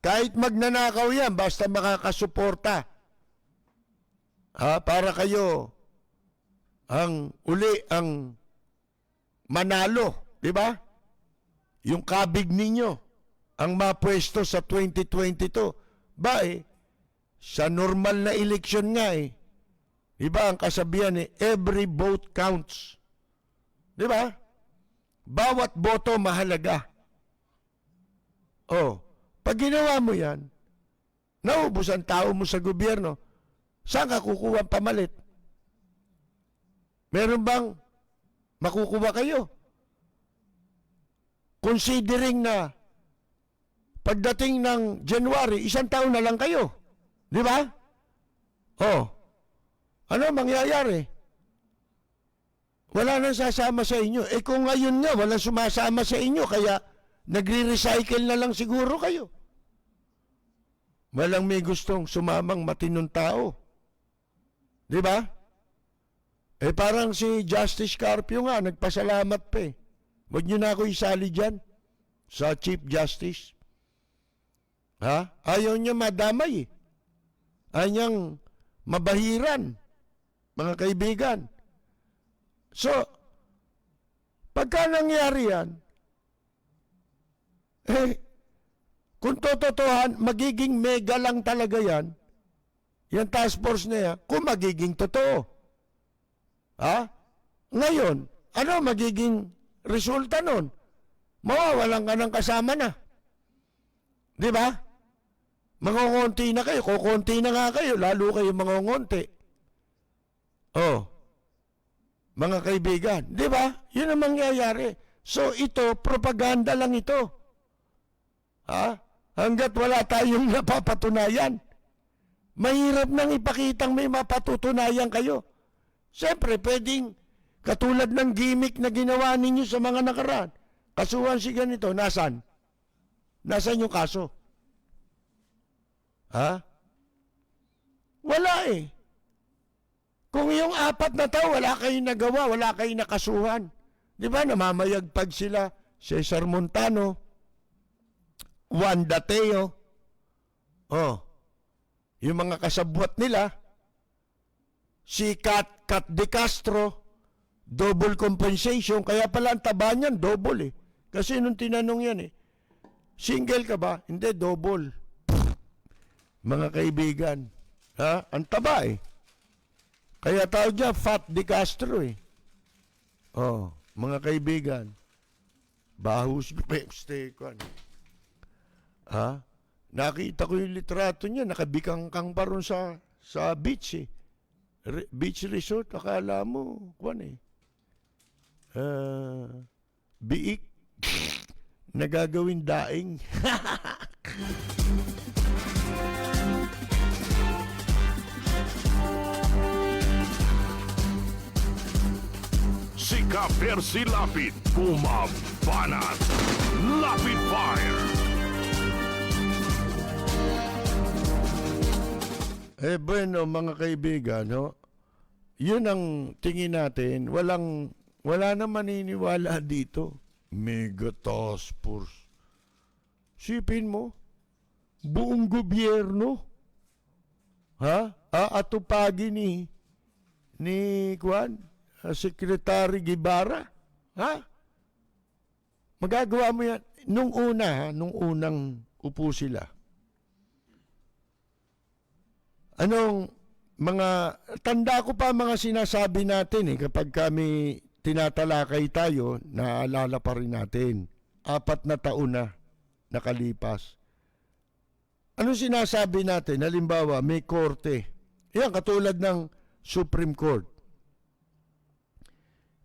Kahit magnanakaw yan, basta makakasuporta. Para kayo ang manalo. Diba? Yung kabig ninyo ang mapwesto sa 2022. Sa normal na eleksyon nga diba ang kasabihan every vote counts. Diba? Bawat boto mahalaga. Pag ginawa mo yan, naubos ang tao mo sa gobyerno, saan ka kukuha ang pamalit? Meron bang makukuha kayo? Considering na pagdating ng January, 1 taon na lang kayo. Di ba? Ano mangyayari? Wala nang sasama sa inyo. Kung ngayon nga, walang sumasama sa inyo, kaya nagre-recycle na lang siguro kayo. Walang may gustong sumamang matinong tao. Di ba? Parang si Justice Carpio nga, nagpasalamat pa Huwag nyo na ako isali dyan sa Chief Justice. Ayaw niya madamay Ayaw niyang mabahiran, mga kaibigan. So, pagka nangyari yan, kung tototohan, magiging mega lang talaga yan, yung task force na yan, kung magiging totoo. Ngayon, ano magiging resulta nun? Mawawalan ka ng kasama na. Di ba? Mangongonti na kayo. Kukunti na nga kayo. Lalo kayo mangongonti. Mga kaibigan. Di ba? Yun ang mangyayari. So ito, propaganda lang ito. Hanggat wala tayong napapatunayan. Mahirap nang ipakitang may mapatutunayan kayo. Siyempre, pwedeng katulad ng gimmick na ginawa ninyo sa mga nakaraan. Kasuhan si ganito, nasan? Nasan yung kaso? Wala Kung yung 4 na tao, wala kayong nagawa, wala kayong nakasuhan. Di ba, namamayagpag sila, Cesar Montano, Juan Dateo, yung mga kasabwat nila, si Cat De Castro, double compensation, kaya pala ang taba niyan, double Kasi nung tinanong yan single ka ba? Hindi, double. Mga kaibigan, ang taba Kaya tawag niya, Fat De Castro mga kaibigan, bahus, Nakita ko yung litrato niya, nakabikangkang pa ron sa beach eh. Beach resort, akala mo, kuwan eh. Biik. Nagagawin daing. Si Ka-Percy Lapid, bumabanat. Lapid Fire. Bueno, mga kaibigan, no? Yun ang tingin natin. Wala na maniniwala dito. Mega task force. Sipin mo, buong gobyerno, aatupagin ni Kwan, Secretary Guevara, magagawa mo yan. Nung unang upo sila. Tanda ko pa mga sinasabi natin kapag kami tinatalakay tayo, naaalala pa rin natin. 4 na taon na nakalipas. Ano sinasabi natin? Halimbawa, may korte. Yan, katulad ng Supreme Court.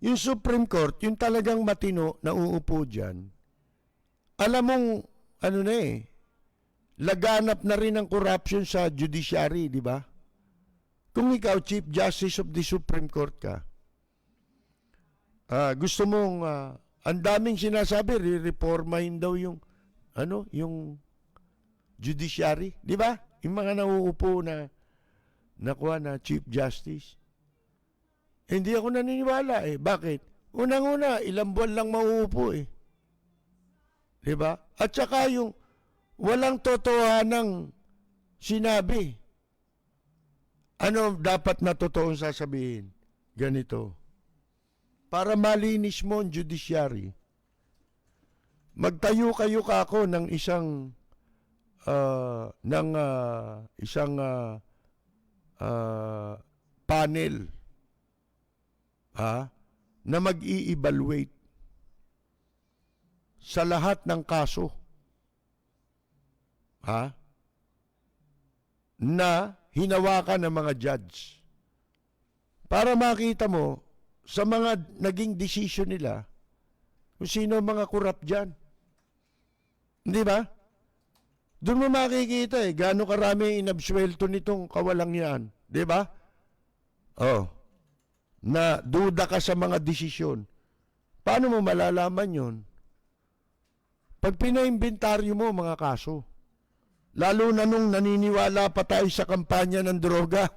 Yung Supreme Court, yung talagang matino na uupo dyan, alam mong, laganap na rin ang corruption sa judiciary, di ba? Kung ikaw, Chief Justice of the Supreme Court ka, gusto mong, ang daming sinasabi, re-reformahin daw yung judiciary, di ba? Yung mga nauupo na Chief Justice. Hindi ako naniniwala Bakit? Unang-una, ilang buwan lang mauupo di ba? At saka yung walang totohanang sinabi. Ano dapat na totoong sasabihin? Ganito. Para malinis mo ang judiciary, magtayo kayo kako ng isang panel na mag-i-evaluate sa lahat ng kaso na hinawakan ng mga judge para makita mo sa mga naging decision nila kung sino ang mga corrupt dyan. Hindi ba? Doon mo makikita gaano karami inabsuelto nitong kawalang yan. Di ba? Na duda ka sa mga desisyon. Paano mo malalaman yon? Pag pinaimbentaryo mo mga kaso, lalo na nung naniniwala pa tayo sa kampanya ng droga,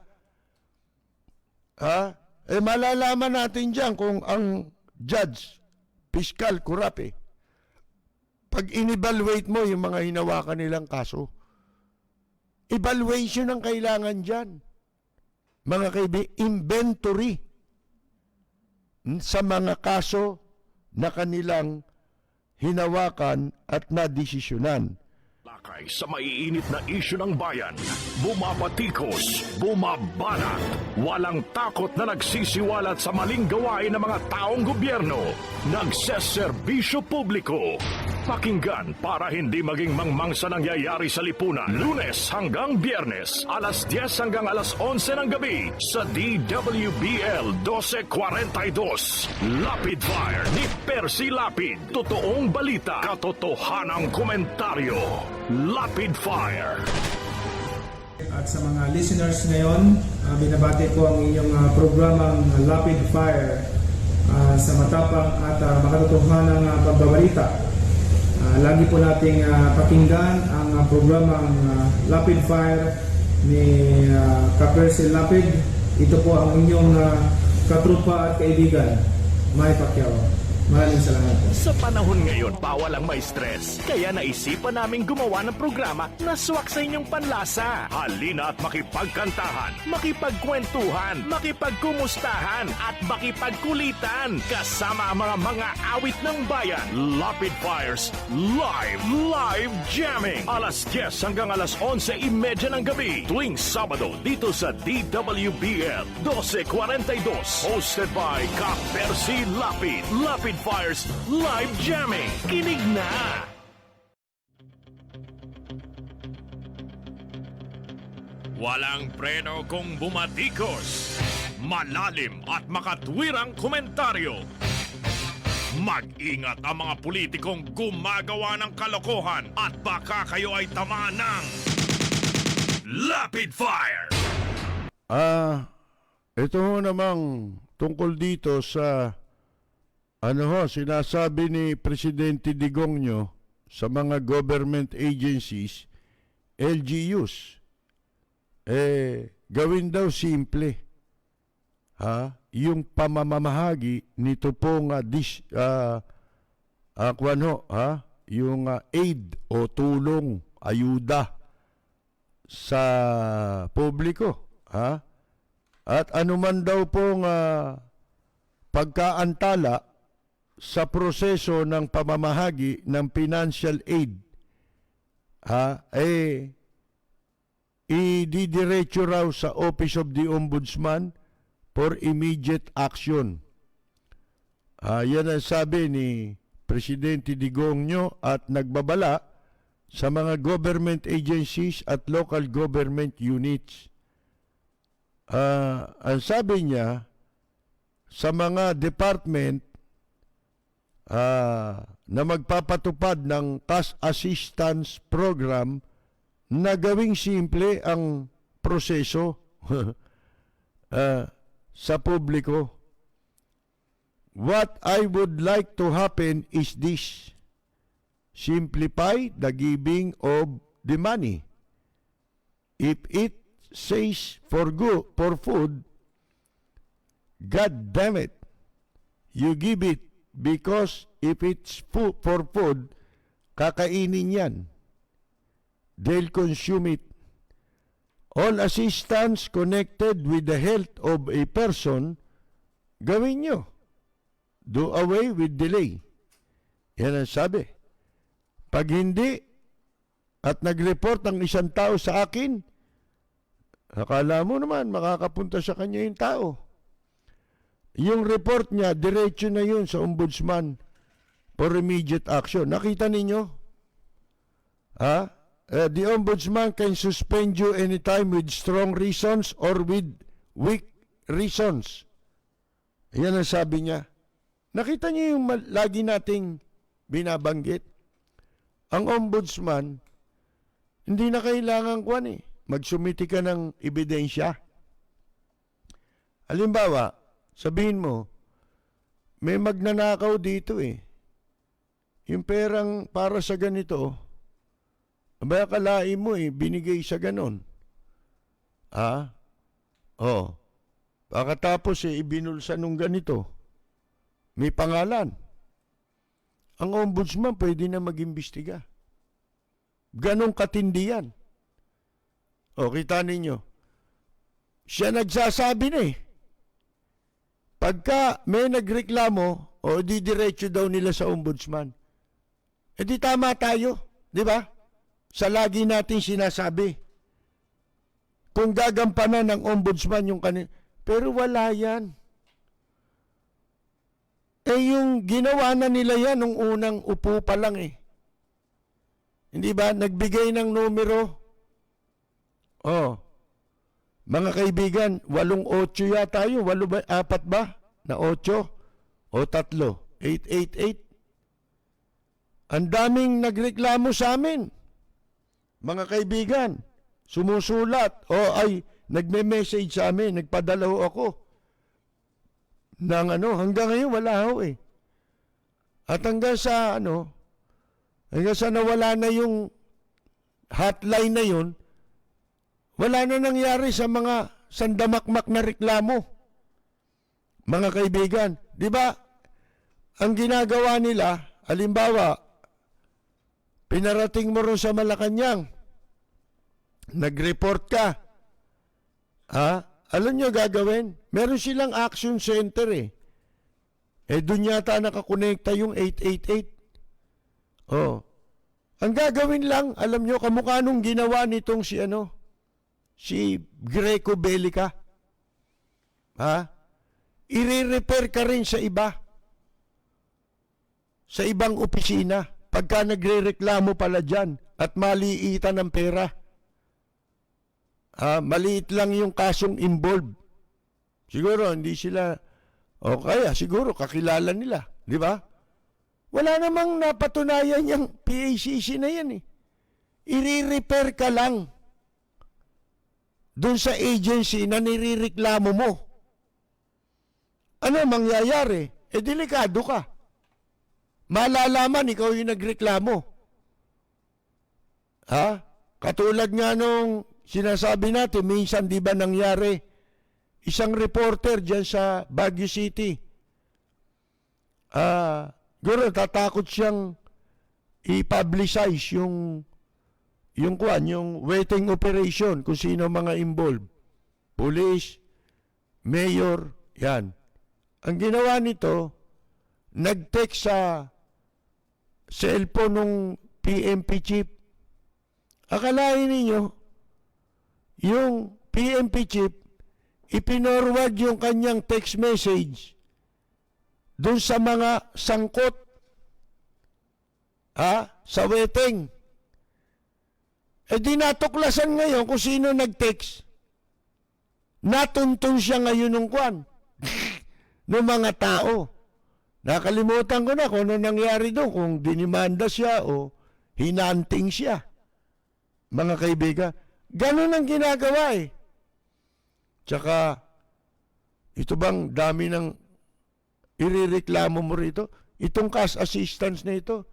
malalaman natin dyan kung ang judge, fiscal, corrupt Pag in-evaluate mo yung mga hinawakan nilang kaso, evaluation ang kailangan dyan. Mga kaibigan, inventory sa mga kaso na kanilang hinawakan at nadesisyonan. Lakay sa maiinit na isyu ng bayan, bumabatikos, bumabanat, walang takot na nagsisiwalat sa maling gawain ng mga taong gobyerno, nagseserbisyo publiko. Pakinggan para hindi maging mangmang sa nangyayari sa lipunan. Lunes hanggang Biyernes, alas 10 hanggang alas 11 ng gabi sa DWBL 1242. Lapid Fire ni Percy Lapid. Totoong balita, katotohanang komentaryo. Lapid Fire. At sa mga listeners ngayon, binabati ko ang inyong programang Lapid Fire sa matapang at makatotohanang pagbabalita. Lagi po nating pakinggan ang programang Lapid Fire ni Ka-Percy Lapid. Ito po ang inyong katrupa at kaibigan, May Pacquiao. Maraming salamat po. Sa panahon ngayon, bawal ang may stress. Kaya naisipan namin gumawa ng programa na swak sa inyong panlasa. Halina at makipagkantahan, makipagkwentuhan, makipagkumustahan, at makipagkulitan. Kasama ang mga awit ng bayan. Lapid Fires Live Jamming. Alas 10 hanggang alas 11:30 ng gabi. Tuwing Sabado dito sa DWBL 1242. Hosted by Ka-Percy Lapid. Lapid Fires Live Jamming. Kinig na! Walang preno kung bumatikos. Malalim at makatwirang komentaryo. Mag-ingat ang mga politikong gumagawa ng kalokohan at baka kayo ay tamaan ng Lapid Fire! Ito ho namang tungkol dito sa sinasabi ni Presidente Digongyo sa mga government agencies, LGUs. Gawin daw simple. Yung pamamahagi nito pong yung aid o tulong, ayuda sa publiko. At anuman daw pong pagkaantala sa proseso ng pamamahagi ng financial aid, ididiretso raw sa Office of the Ombudsman for immediate action. Yan ang sabi ni Presidente Digongyo at nagbabala sa mga government agencies at local government units. Ang sabi niya, sa mga department na magpapatupad ng cash assistance program na gawing simple ang proseso sa publiko. What I would like to happen is this: simplify the giving of the money. If it says for food, God damn it, you give it, because if it's for food, kakainin yan. They'll consume it. All assistance connected with the health of a person, gawin nyo. Do away with delay. Yan ang sabi. Pag hindi, at nag-report ang isang tao sa akin, akala mo naman makakapunta sa kanya yung tao. Yung report niya, diretso na yun sa ombudsman for immediate action. Nakita ninyo? The ombudsman can suspend you anytime with strong reasons or with weak reasons. Yan ang sabi niya. Nakita niyo yung lagi nating binabanggit? Ang ombudsman, hindi na kailangan magsumiti ka ng ebidensya. Halimbawa, sabihin mo, may magnanakaw dito Yung perang para sa ganito, abay akalain mo binigay sa ganon. Pagkatapos ibinulsa nung ganito. May pangalan. Ang ombudsman pwede na mag-imbestiga. Ganong katindi yan. Kita ninyo. Siya nagsasabi na Pagka may nagreklamo, didiretso daw nila sa ombudsman. Di tama tayo. Di ba? Sa lagi natin sinasabi. Kung gagampanan ng ombudsman yung kanina. Pero wala yan. Yung ginawa na nila yan nung unang upo pa lang Hindi ba? Nagbigay ng numero. Mga kaibigan, 8-8 yata yun. 4 ba? Na 8? O 3? 888. Ang daming nagreklamo sa amin. Mga kaibigan, sumusulat nagme-message sa amin, nagpadala ako ng hanggang ngayon wala At hanggang sa nawala na yung hotline na yun, wala na nangyari sa mga sandamakmak na reklamo. Mga kaibigan, di ba? Ang ginagawa nila, halimbawa, pinarating mo rin sa Malacanang, nag-report ka. Alam nyo gagawin? Meron silang action center doon yata nakakonekta yung 888. Ang gagawin lang, alam nyo, kamukha nung ginawa nitong si Greco Bellica. I-repair ka rin sa iba. Sa ibang opisina. Pagka nagre-reklamo pala dyan at maliitan ng pera. maliit lang yung kasong involved. Siguro hindi sila, o kaya siguro kakilala nila, di ba? Wala namang napatunayan yung PACC na yan eh. I-repair ka lang doon sa agency na nirereklamo mo. Ano mangyayari? Delikado ka. Malalaman ikaw yung nagreklamo. Katulad nga nung sinasabi natin, minsan di ba nangyari, isang reporter dyan sa Baguio City, siguro tatakot siyang i-publicize yung waiting operation, kung sino mga involved. Police, mayor, yan. Ang ginawa nito, nag-text sa cellphone ng PNP chief. Akalain ninyo, yung PNP chief, ipinorward yung kanyang text message dun sa mga sangkot sa waiting. Di natuklasan ngayon kung sino nag-text. Natuntun siya ngayon ng kwan ng mga tao. Nakalimutan ko na kung ano nangyari doon, kung dinimanda siya o hinanting siya. Mga kaibigan, ganun ang ginagawa eh. Tsaka, ito bang dami ng irereklamo mo rito? Itong cash assistance na ito,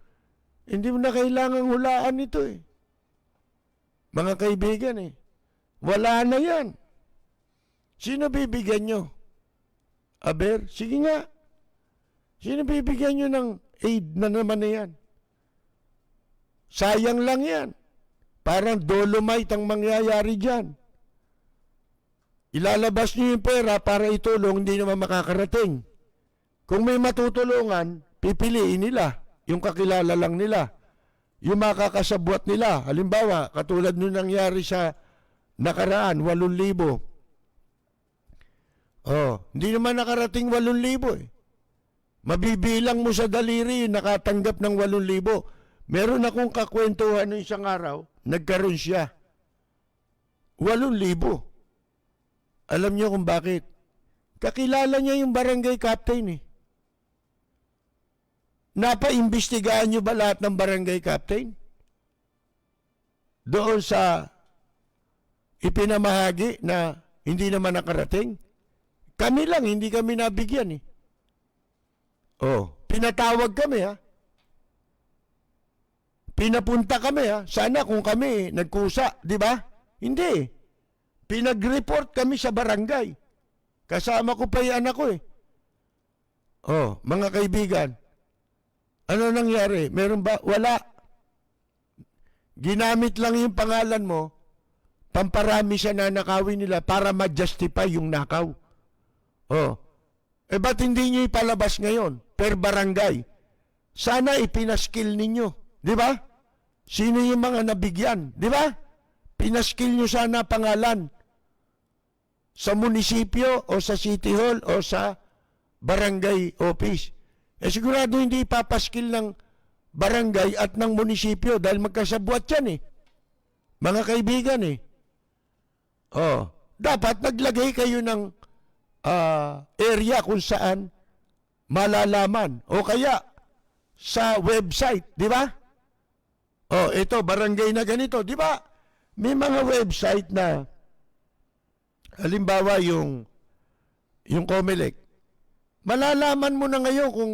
hindi mo na kailangang hulaan ito eh. Mga kaibigan eh, wala na yan. Sino bibigyan nyo? Aber, sige nga. Sino bibigyan nyo ng aid na naman na yan? Sayang lang yan. Parang dolomite ang mangyayari dyan. Ilalabas nyo yung pera para itulong, hindi naman makakarating. Kung may matutulungan, pipiliin nila. Yung kakilala lang nila. Yung makakasabwat nila. Halimbawa, katulad nung nangyari sa nakaraan, 8,000. Hindi naman nakarating 8,000 eh. Mabibilang mo sa daliri yung nakatanggap ng 8,000. Meron akong kakwentuhan ng isang araw, nagkaroon siya. 8,000. Alam niyo kung bakit? Kakilala niya yung barangay captain eh. Napaimbestigahan niyo ba lahat ng barangay captain? Doon sa ipinamahagi na hindi naman nakarating? Kami lang, hindi kami nabigyan eh. Pinatawag kami ha. Pinapunta kami ha. Sana kung kami nagkusa, di ba? Hindi. Pinag-report kami sa barangay. Kasama ko pa yung anak ko eh. Mga kaibigan, ano nangyari? Meron ba? Wala. Ginamit lang yung pangalan mo, pamparami siya na nakawin nila para ma-justify yung nakaw. Ba't hindi nyo ipalabas ngayon? Per barangay. Sana ipinaskill ninyo. Di ba? Sino yung mga nabigyan? Di ba? Pinaskill nyo sana pangalan. Sa munisipyo o sa city hall o sa barangay office. Sigurado hindi ipapaskill ng barangay at ng munisipyo dahil magkasabwat yan eh. Mga kaibigan eh. Dapat naglagay kayo ng area kung saan malalaman. O kaya sa website, di ba? Ito, barangay na ganito. Di ba? May mga website na halimbawa yung COMELEC. Malalaman mo na ngayon kung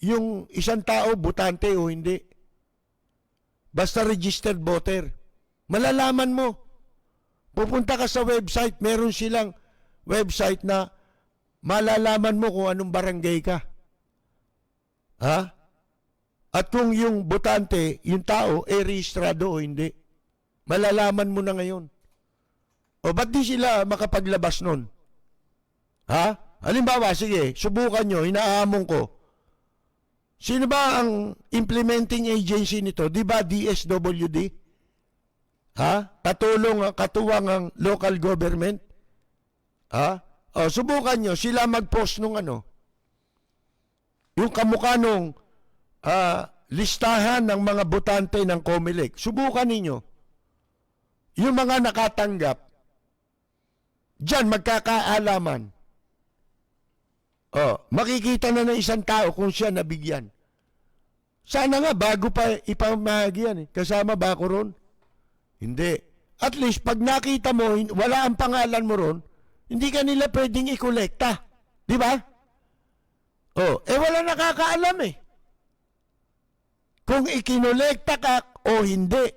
yung isang tao butante o hindi. Basta registered voter. Malalaman mo. Pupunta ka sa website, meron silang website na malalaman mo kung anong barangay ka. At kung yung botante, yung tao, rehistrado o hindi. Malalaman mo na ngayon. Ba't di sila makapaglabas nun? Halimbawa, sige, subukan nyo, inaamon ko. Sino ba ang implementing agency nito? Di ba DSWD? Katuwang ang local government? Subukan nyo, sila mag-post nung yung kamukha nung listahan ng mga botante ng COMELEC. Subukan ninyo. yung mga nakatanggap, diyan magkakaalaman. Makikita na ng isang tao kung siya nabigyan. Sana nga bago pa ipamahagi yan Kasama ba ako ron? Hindi. At least pag nakita mo, wala ang pangalan mo ron, hindi ka nila pwedeng ikolekta. Di ba? Wala nakakaalam Kung ikinolekta ka o hindi.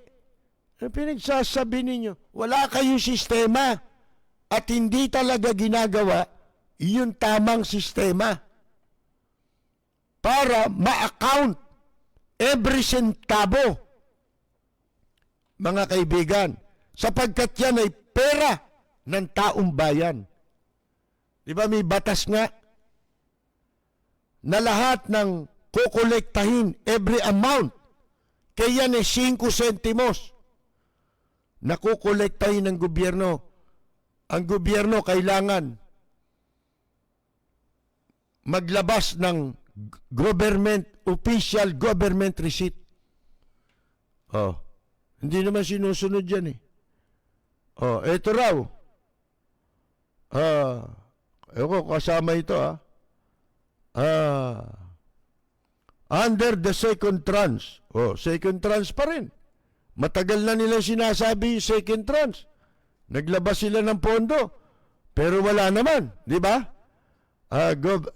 Pinagsasabi ninyo, wala kayong sistema at hindi talaga ginagawa yung tamang sistema para ma-account every centavo, mga kaibigan, sapagkat yan ay pera ng taong bayan. Di ba may batas nga na lahat ng kukolektahin every amount, kaya yan ay 5 sentimos na kukolektahin ng gobyerno. Ang gobyerno kailangan maglabas ng official government receipt. Hindi naman sinusunod yan ito raw. Kasama ito under the second tranche. Second tranche pa rin. Matagal na nila sinasabi second tranche. Naglabas sila ng pondo. Pero wala naman, di ba?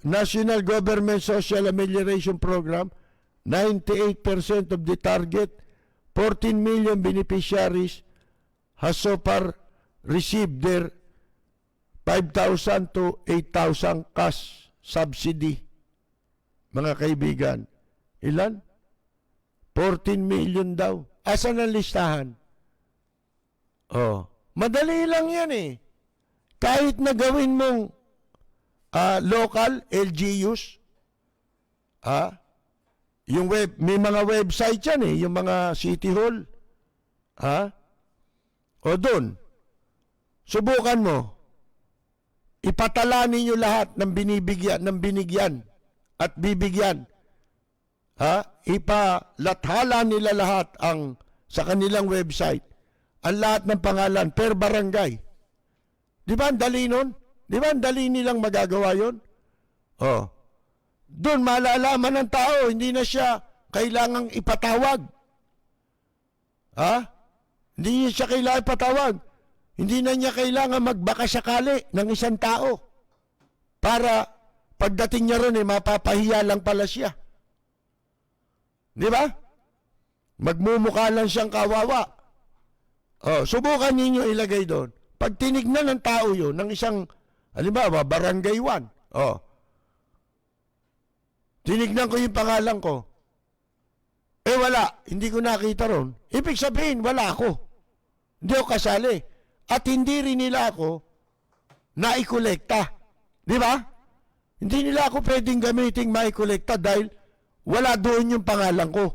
National Government Social Amelioration Program, 98% of the target, 14 million beneficiaries has so far received their 5,000 to 8,000 cash subsidy. Mga kaibigan, ilan? 14 million daw. Asan ang listahan? Madali lang yan Kahit na gawin mong local LGUs, yung may mga website yan yung mga City Hall, doon, subukan mo, ipatala ninyo lahat ng binigyan at bibigyan, ipalathala nila lahat sa kanilang website, ang lahat ng pangalan per barangay. Di ba ang dali nun? Di ba ang dali nilang magagawa yun? Doon malalaman ng tao, hindi na siya kailangang ipatawag. Hindi niya siya kailangang ipatawag. Hindi na niya kailangan magbaka sakali ng isang tao para pagdating niya ron mapapahiya lang pala siya. Di ba? Magmumukha lang siyang kawawa. Subukan ninyo ilagay doon. Pag tinignan ng tao yun, ng isang, halimbawa, barangay 1, tinignan ko yung pangalan ko, wala, hindi ko nakita ron. Ibig sabihin, wala ako. Hindi ako kasali. At hindi rin nila ako naikolekta. Di ba? Hindi nila ako pwedeng gamiting maikolekta dahil wala doon yung pangalan ko.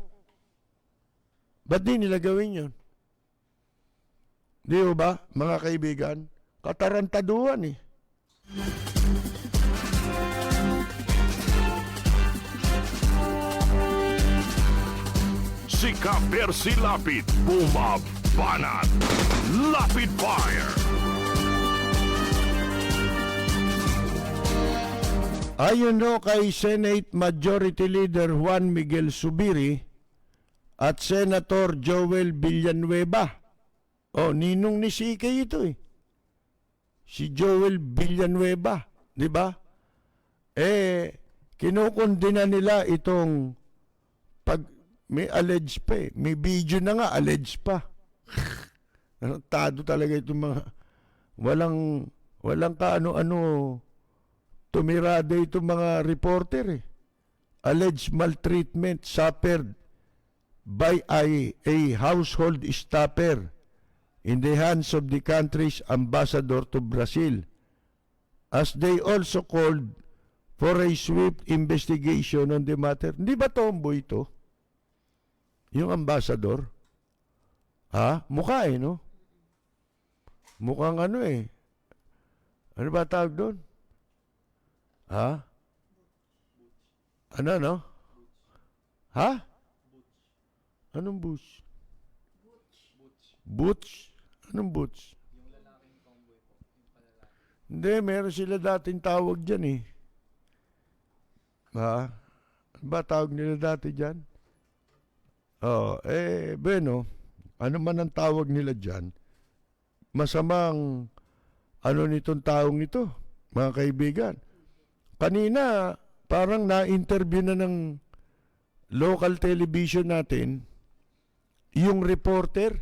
Ba't di nila gawin yun? Di ba, mga kaibigan? Katarantaduhan Si Ka-Percy Lapid, bumabanat. Lapid Fire! Ayon kay Senate Majority Leader Juan Miguel Zubiri at Senator Joel Villanueva, ninong ni CK ito si Joel Villanueva, di ba? Kinukundina nila itong may alleged pa may video na nga, alleged pa. Tado talaga itong mga walang kaano-ano tumirada itong mga reporter Alleged maltreatment suffered by a household staffer in the hands of the country's ambassador to Brazil, as they also called for a swift investigation on the matter. Hindi ba tomboy ito? Yung ambassador? Mukha no? Mukhang ano Ano ba tawag doon? Ano, no? Anong butch? Butch? Anong boots? Hindi, meron sila dating tawag dyan eh. Ha? Ano ba tawag nila dati dyan? Bueno, ano man ang tawag nila dyan, masamang ano nitong taong ito, mga kaibigan. Kanina, parang na-interview na ng local television natin, yung reporter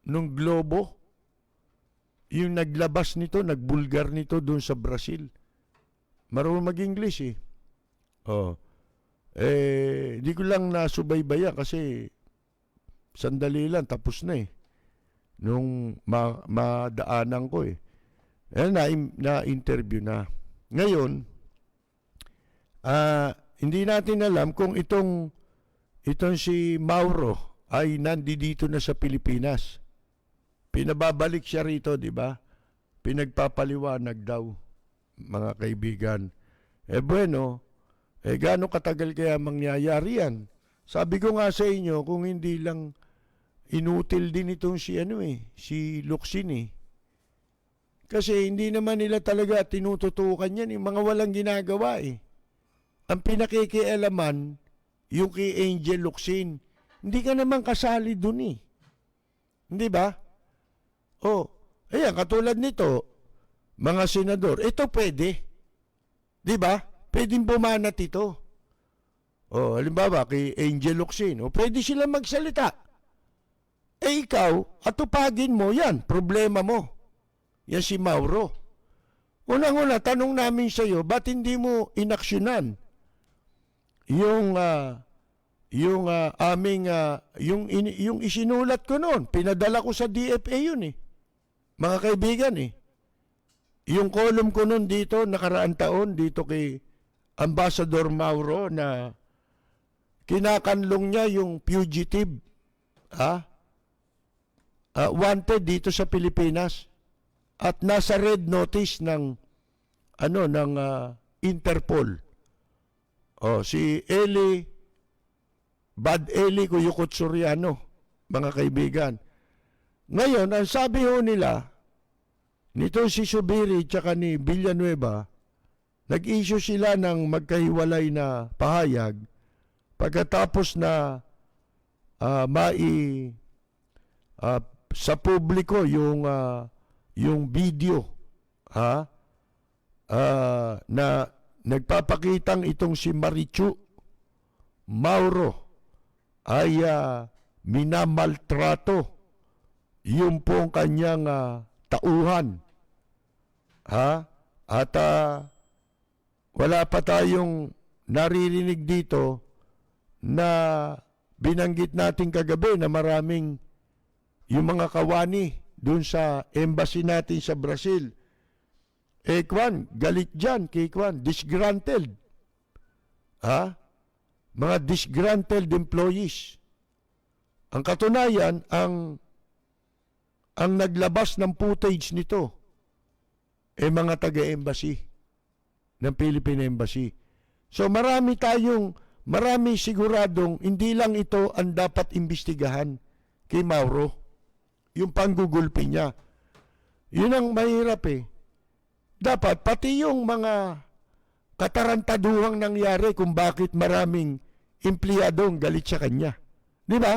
nung Globo, yung naglabas nito, nagbulgar nito doon sa Brazil. Marunong mag-English eh. Di ko lang nasubaybayan kasi sandali lang, tapos na eh. Nung madaanan ko eh. Na-interview na. Ngayon, hindi natin alam kung itong si Mauro ay nandito na sa Pilipinas. Pinababalik siya rito, di ba? Pinagpapaliwanag daw, mga kaibigan. Bueno, gaano katagal kaya mangyayari yan? Sabi ko nga sa inyo, kung hindi lang inutil din itong si Locsin eh. Kasi hindi naman nila talaga tinututukan yan, yung mga walang ginagawa eh. Ang pinakikialaman, yung kay Angel Locsin, hindi ka naman kasali dun eh. Hindi ba? Ayan, katulad nito, mga senador, ito pwede. Di ba? Pwedeng bumanat ito. Halimbawa, kay Angel Locsin, pwede sila magsalita. Ikaw, atupagin mo, yan, problema mo. Yan si Mauro. Unang-una, tanong namin sa iyo, ba't hindi mo inaksyonan yung isinulat ko noon, pinadala ko sa DFA yun eh. Mga kaibigan eh. Yung column ko noon dito, nakaraan taon, dito kay Ambassador Mauro na kinakanlong niya yung fugitive. Wanted dito sa Pilipinas. At nasa red notice ng Interpol. Si Bad Eli Cuyucot Soriano, mga kaibigan. Ngayon, ang sabi ho nila, nito si Subiri tsaka ni Villanueva, nag-issue sila ng magkahiwalay na pahayag pagkatapos na sa publiko yung video na nagpapakitang itong si Marichu Mauro ay minamaltrato yung pong kanyang tauhan. At wala pa tayong naririnig dito na binanggit natin kagabi na maraming yung mga kawani dun sa embassy natin sa Brazil. Galit dyan kay disgruntled. Mga disgruntled employees. Ang katunayan, ang naglabas ng footage nito mga taga-embassy ng Philippine Embassy. So marami siguradong hindi lang ito ang dapat imbestigahan kay Mauro. Yung panggugulpi niya. Yun ang mahirap eh. Dapat pati yung mga katarantaduhang nangyari kung bakit maraming empleyadong galit sa kanya. Di ba?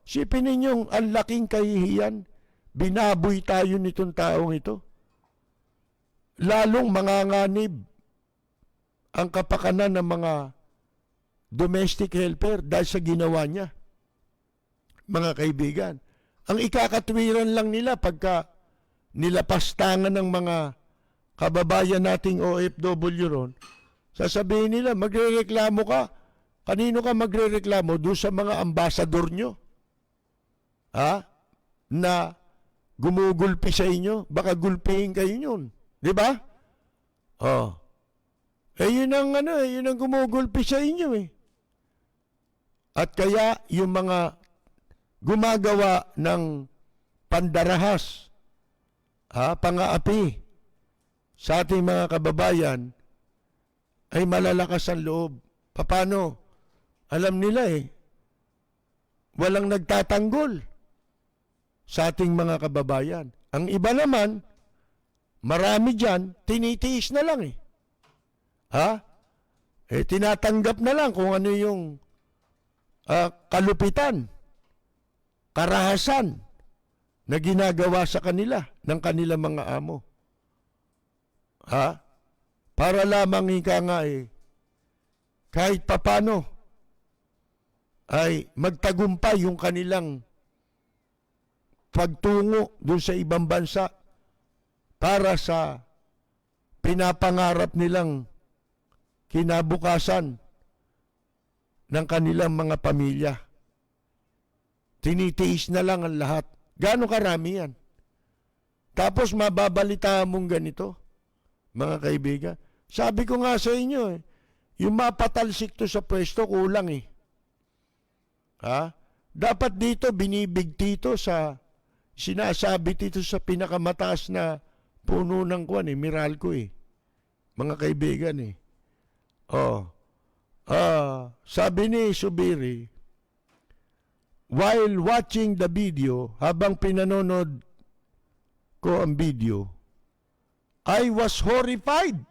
Sipin ninyong ang laking kahihiyan, binaboy tayo nitong taong ito. Lalong manganganib ang kapakanan ng mga domestic helper dahil sa ginawa niya. Mga kaibigan, ang ikakatwiran lang nila pagka nilapastangan ng mga kababayan nating OFW ron, sasabihin nila, magrereklamo ka. Kanino ka magrereklamo? Doon sa mga ambasador nyo. Na gumugulpi sa inyo. Baka gulpihin kayo yun. Di ba? Yun ang gumugulpi sa inyo eh. At kaya yung mga gumagawa ng pandarahas, pang-aapi sa ating mga kababayan ay malalakas ang loob. Paano? Alam nila walang nagtatanggol. sa ating mga kababayan. Ang iba naman, marami dyan, tinitiis na lang eh. Ha? Tinatanggap na lang kung ano yung kalupitan, karahasan na ginagawa sa kanila ng kanilang mga amo. Ha? Para lamang ika nga kahit papano ay magtagumpay yung kanilang pagtungo dun sa ibang bansa para sa pinapangarap nilang kinabukasan ng kanilang mga pamilya. Tinitiis na lang ang lahat. Gaano karami yan? Tapos mababalitaan mong ganito, mga kaibigan. Sabi ko nga sa inyo yung mapatalsik to sa pwesto, kulang eh. Ha? Dapat dito, binibigti to sa, sinasabi dito sa pinakamataas na puno ng kwan Meralco eh. Mga kaibigan eh. Sabi ni Subiri, while watching the video, habang pinanonood ko ang video, I was horrified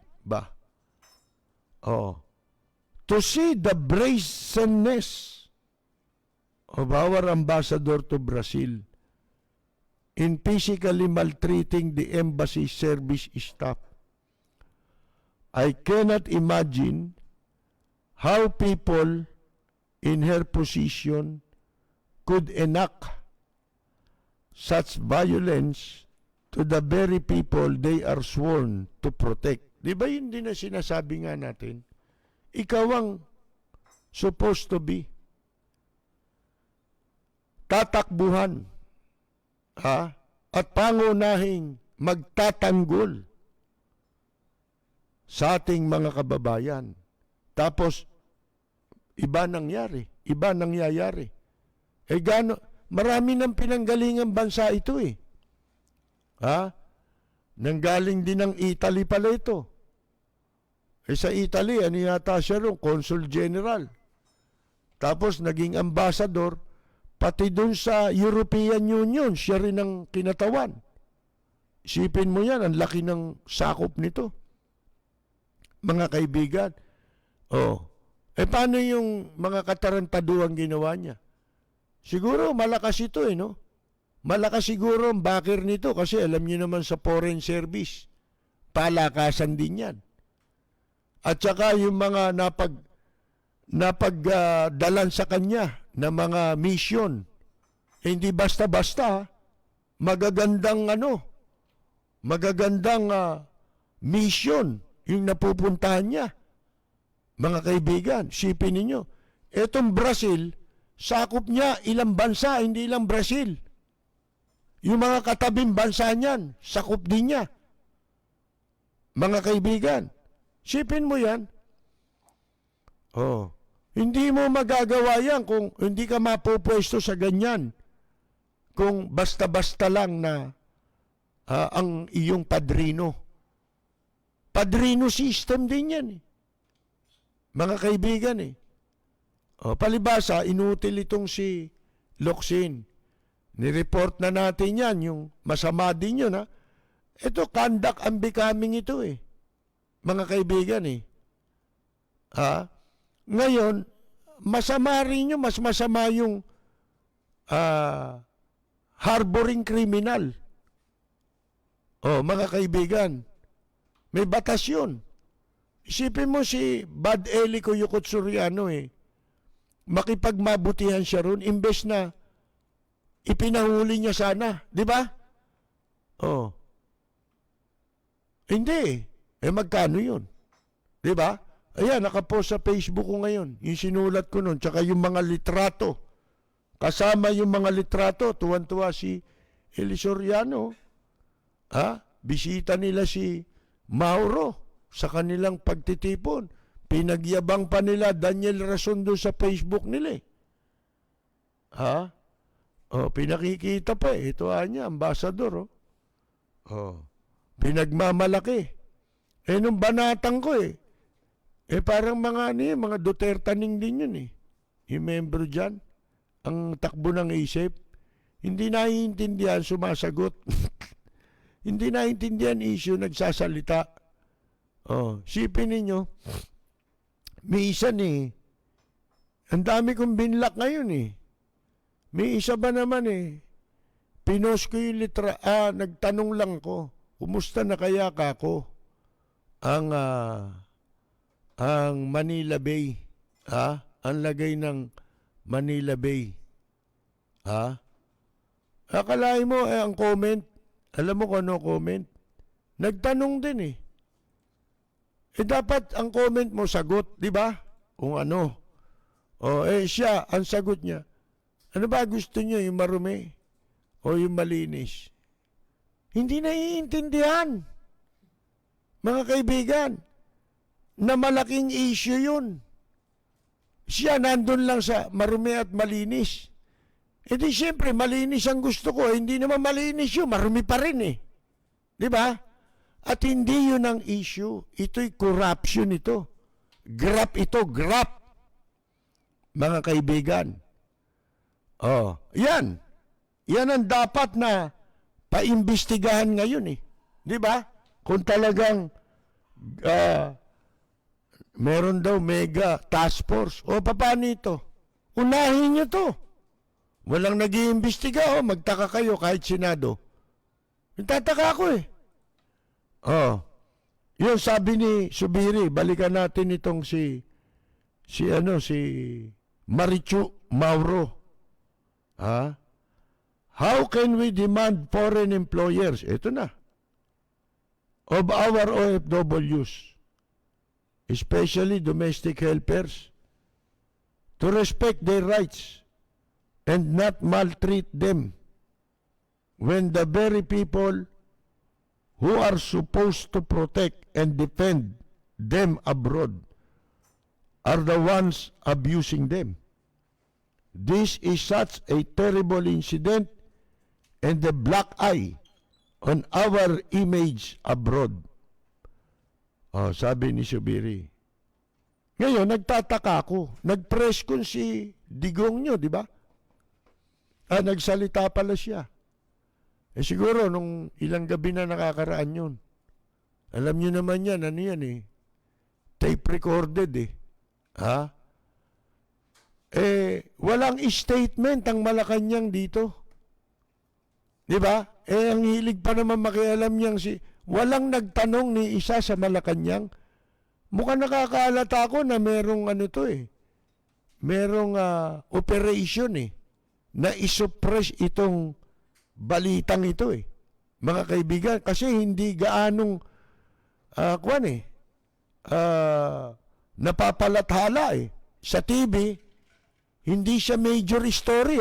to see the brazenness of our ambassador to Brazil in physically maltreating the embassy service staff. I cannot imagine how people in her position could enact such violence to the very people they are sworn to protect. Di ba yun din na sinasabi nga natin? Ikaw ang supposed to be tatakbuhan at pangunahing magtatanggol sa ating mga kababayan. Tapos, iba nangyayari. Marami ng pinanggalingang bansa ito eh. Nanggaling din ng Italy pala ito. Sa Italy, ano yata siya ron? Consul General. Tapos, naging ambassador. Pati dun sa European Union, siya rin ang kinatawan. Isipin mo yan, ang laki ng sakop nito. Mga kaibigan. Paano yung mga katarantaduang ginawa niya? Siguro malakas ito no? Malakas siguro ang backer nito kasi alam niyo naman sa foreign service, palakasan din yan. At saka yung mga napagdalan sa kanya na mga mission, hindi basta-basta, magagandang mission yung napupuntahan niya. Mga kaibigan, sipin ninyo, etong Brazil, sakop niya ilang bansa, hindi ilang Brazil. Yung mga katabing bansa niyan, sakop din niya. Mga kaibigan, sipin mo yan. Hindi mo magagawa yan kung hindi ka mapupwesto sa ganyan. Kung basta-basta lang na ang iyong padrino. Padrino system din yan eh. Mga kaibigan eh. Palibasa, inutil itong si Locsin. Nireport na natin yan, yung masama din yun Ito, conduct unbecoming ito eh. Mga kaibigan eh. Ngayon, masama rin yun, mas masama yung harboring criminal. Mga kaibigan, may batas yun. Isipin mo si Bad Eli Coyucot Soriano makipagmabutihan siya ron, imbes na ipinahuli niya sana. Di ba? Hindi. Magkano yun? Di ba? Ayan, nakapost sa Facebook ko ngayon. Yung sinulat ko nun. Tsaka yung mga litrato. Kasama yung mga litrato. Tuwan-tuwa si Eli Soriano. Bisita nila si Mauro sa kanilang pagtitipon. Pinagyabang pa nila Daniel Rasondo sa Facebook nila pinakikita pa ito niya, ambassador pinagmamalaki. Nung banatang ko parang mga Dutertaning din yun yung membro dyan, ang takbo ng isip. Hindi naiintindihan, sumasagot. Hindi naiintindihan issue, nagsasalita. Oh, sipin ninyo, may isa ang dami kong binlock ngayon May isa ba naman pinost ko yung litra, nagtanong lang ko, kumusta na kaya kako ang Manila Bay, ang lagay ng Manila Bay, akalain mo, ang comment, alam mo kung ano comment? Nagtanong din dapat ang comment mo sagot, di ba? Kung ano. Siya, ang sagot niya, ano ba gusto niyo, yung marumi o yung malinis? Hindi naiintindihan, mga kaibigan, na malaking issue yun. Siya nandun lang sa marumi at malinis. E di siyempre, malinis ang gusto ko. Hindi naman malinis yun, marumi pa rin Di ba? At hindi yun ang issue. Ito'y corruption ito. Graft ito, graft. Mga kaibigan. Yan. Yan ang dapat na paimbestigahan ngayon Di ba? Kung talagang meron daw mega task force. Paano ito? Unahin nyo to. Walang nag-iimbestiga magtaka kayo kahit Senado. Nagtataka ako yun sabi ni Subiri, balikan natin itong si Marichu Mauro. How can we demand foreign employers? Ito na. Of our OFWs, especially domestic helpers, to respect their rights and not maltreat them when the very people who are supposed to protect and defend them abroad are the ones abusing them. This is such a terrible incident and the black eye on our image abroad. Sabi ni Subiri. Ngayon, nagtataka ako. Nag-press con si Digong nyo, di ba? Nagsalita pala siya. Siguro, nung ilang gabi na nakakaraan yun. Alam nyo naman yan, ano yan tape recorded walang statement ang Malacanang dito. Di ba? Ang hilig pa naman makialam niyang walang nagtanong ni isa sa Malacanang. Mukhang nakakaalata ko na merong merong operation na isuppress itong balitang ito mga kaibigan, kasi hindi gaanong napapalathala sa TV. Hindi siya major story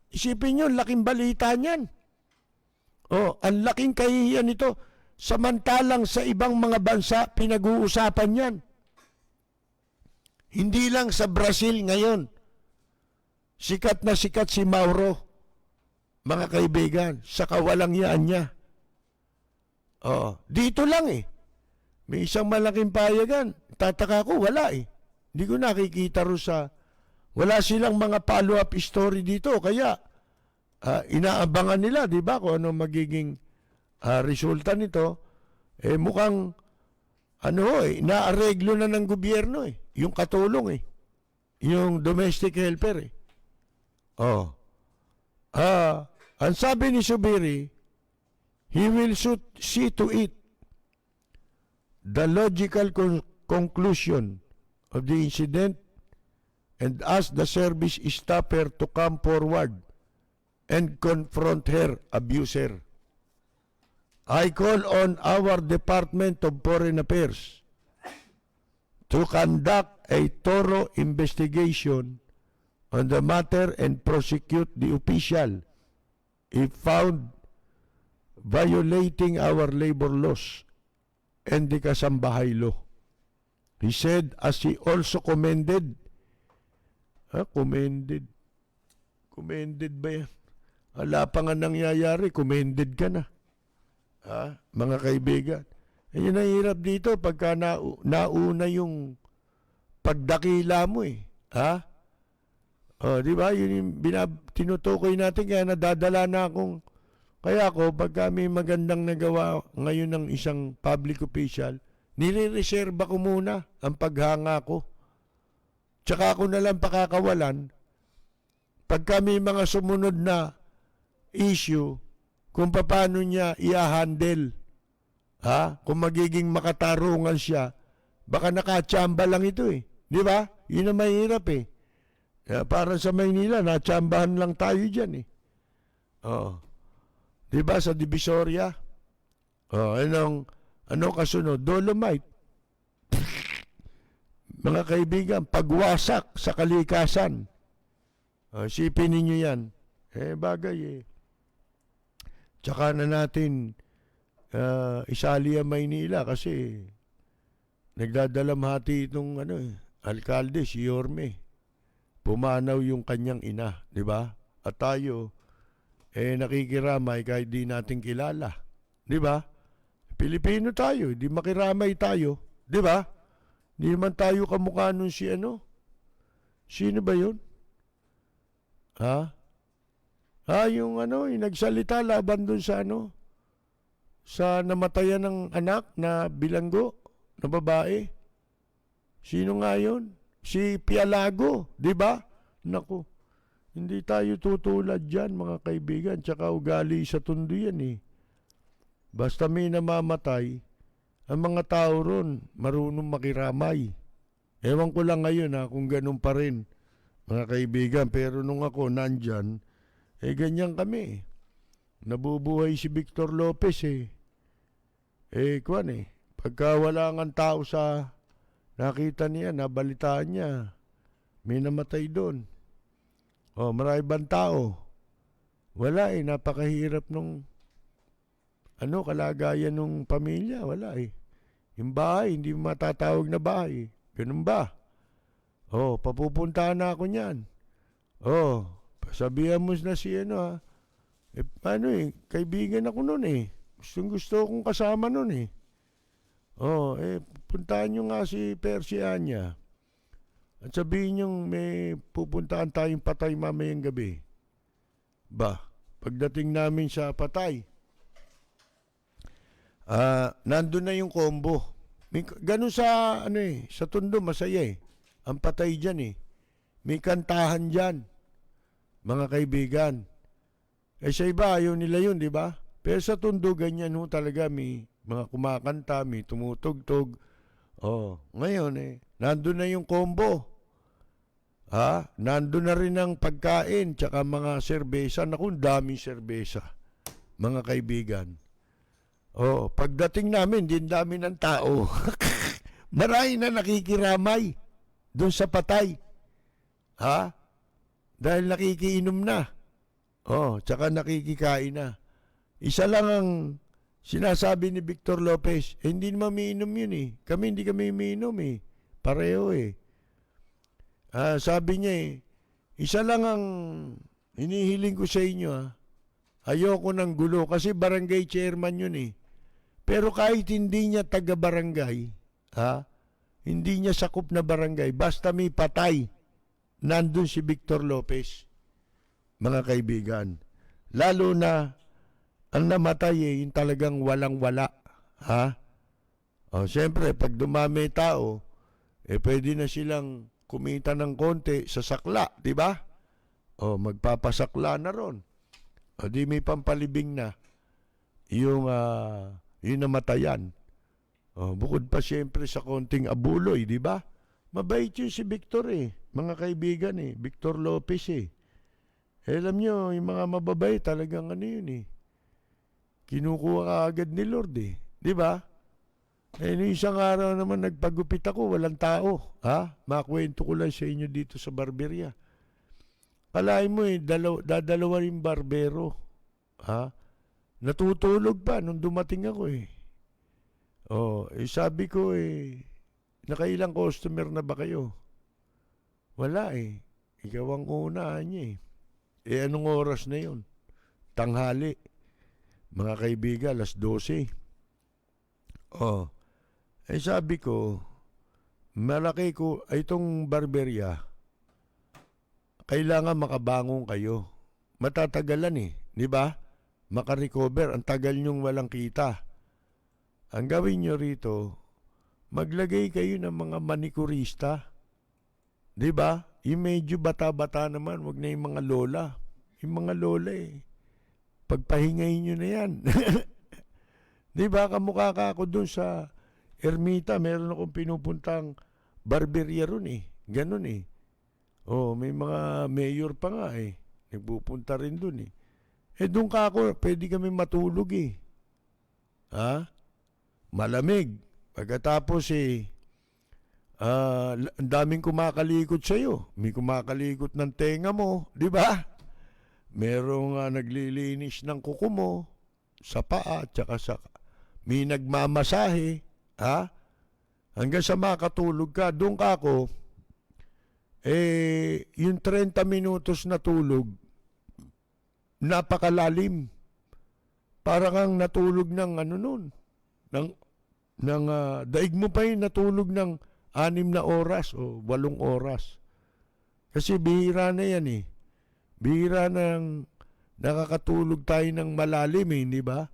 Isipin nyo, laking balita niyan. Ang laking kahihiyan nito. Samantalang sa ibang mga bansa, pinag-uusapan yan. Hindi lang sa Brazil ngayon. Sikat na sikat si Mauro. Mga kaibigan, sa kawalangyaan niya. Dito lang May isang malaking payagan. Tataka ko, wala Hindi ko nakikita wala silang mga follow-up story dito. Kaya, inaabangan nila, di ba, kung ano magiging resulta nito. Mukhang, naareglo na ng gobyerno yung katulong yung domestic helper ang sabi ni Subiri, he will see to it the logical conclusion of the incident and ask the service staffer to come forward and confront her abuser. I call on our Department of Foreign Affairs to conduct a thorough investigation on the matter and prosecute the official if found violating our labor laws and the Kasambahay law. He said, as he also commended, commended ba yan? Wala pa nga nangyayari, commended ka na. Mga kaibigan. Yun ang hirap dito pagka nauna yung pagdakila mo Oh, di ba? Yun yung tinutukoy natin kaya nadadala na akong kaya ako pag may magandang nagawa ngayon ng isang public official, nire-reserva ko muna ang paghanga ko. Tsaka ako na lang pakakawalan pagka may mga sumunod na issue kung paano niya i-handle. Ha? Kung magiging makatarungan siya, baka nakatsamba lang ito eh. Di ba? Yun ang mahirap eh. Para sa Maynila, natsambahan lang tayo dyan eh. Oo. Di ba sa Divisoria? Oh, anong kasunod? Dolomite. Mga kaibigan, pagwasak sa kalikasan. Sipin ninyo yan. Bagay eh. Tsaka na natin isali ang Maynila kasi nagdadalamhati itong alkalde, si Yorme. Pumanaw yung kanyang ina, di ba? At tayo, nakikiramay kahit di natin kilala. Di ba? Pilipino tayo, di makiramay tayo. Di ba? Di naman tayo kamukha nun si Sino ba yun? Ha? Yung yung nagsalita laban dun sa sa namatayan ng anak na bilanggo na babae. Sino nga yun? Si Pialago, di ba? Naku, hindi tayo tutulad dyan, mga kaibigan. Tsaka ugali sa tundo yan eh. Basta may namamatay, ang mga tao ron marunong makiramay. Ewan ko lang ngayon kung ganun pa rin, mga kaibigan. Pero nung ako nandyan, ganyan kami. Nabubuhay si Victor Lopez eh. Pagka wala nga tao sa nakita niya, nabalitaan niya, may namatay doon. Marami bang tao? Wala napakahirap nung kalagayan nung pamilya, wala Yung bahay, hindi matatawag na bahay. Ganun ba? Papupuntahan na ako niyan. Sabihan mo na si kaibigan ako nun gusto kong kasama nun puntahan nyo nga si Persianya. At sabihin nyo may pupuntahan tayong Patay mamayang gabi. Pagdating namin sa Patay, nandun na yung combo. Ganun sa, sa Tondo, masaya Ang Patay dyan May kantahan dyan, mga kaibigan. Sa iba, ayaw nila yun, di ba? Pero sa Tondo, ganyan talaga. May mga kumakanta, may tumutugtog. Ngayon nandun na yung combo. Nandun na rin ang pagkain, tsaka mga serbesa. Naku, daming serbesa, mga kaibigan. Pagdating namin, din dami ng tao. Marami na nakikiramay doon sa Patay. Dahil nakikiinom na. Tsaka nakikikain na. Isa lang ang sinasabi ni Victor Lopez, hindi naman umiinom yun Kami hindi kami umiinom Pareho sabi niya isa lang ang hinihiling ko sa inyo Ayoko ng gulo kasi barangay chairman yun Pero kahit hindi niya taga-barangay, hindi niya sakop na barangay, basta may patay, nandun si Victor Lopez, mga kaibigan. Lalo na ang namatay yung talagang walang-wala. Siyempre, pag dumami tao, pwede na silang kumita ng konti sa sakla, di ba? Magpapasakla na ron. Di may pampalibing na yung namatayan. Bukod pa siyempre sa konting abuloy, di ba? Mabait yun si Victor mga kaibigan Victor Lopez alam nyo, yung mga mababait talagang yun kinukuha ka agad ni Lord di ba? Isang araw naman nagpagupit ako, walang tao. Makwento ko lang sa inyo dito sa barberya. Kalahin mo dadalawa rin barbero. Natutulog pa nung dumating ako sabi ko nakailang customer na ba kayo? Wala Ikaw ang una niya anong oras na yun? Tanghali. Mga kaibigan, 12:00. Sabi ko, malaki ko, itong barberya, kailangan makabangon kayo. Matatagalan eh, di ba? Makarecover, ang tagal nyong walang kita. Ang gawin nyo rito, maglagay kayo ng mga manikurista. Di ba? Yung medyo bata-bata naman, wag na yung mga lola. Yung mga lola eh. Pagpahingayin nyo na yan. Di ba? Kamukha ka ako dun sa Ermita. Meron akong pinupuntang barberia ron eh. Ganon eh. Oh, may mga mayor pa nga eh. Nagpupunta rin dun eh. Eh dun ka ako, pwede kami matulog eh. Ha? Malamig. Pagkatapos eh, ang daming kumakalikot sa'yo. May kumakalikot ng tenga mo, di ba? Merong naglilinis ng kuko mo sa paa, tsaka sa may nagmamasahe, ha? Hanggang sa makatulog ka, doon ka ako, eh, yung 30 minutos na tulog, napakalalim. Parang kang natulog ng ano nun, daig mo pa yung natulog ng 6 na oras o 8 oras. Kasi bihira na yan eh. Bihira nang nakakatulog tayo ng malalim eh, di ba?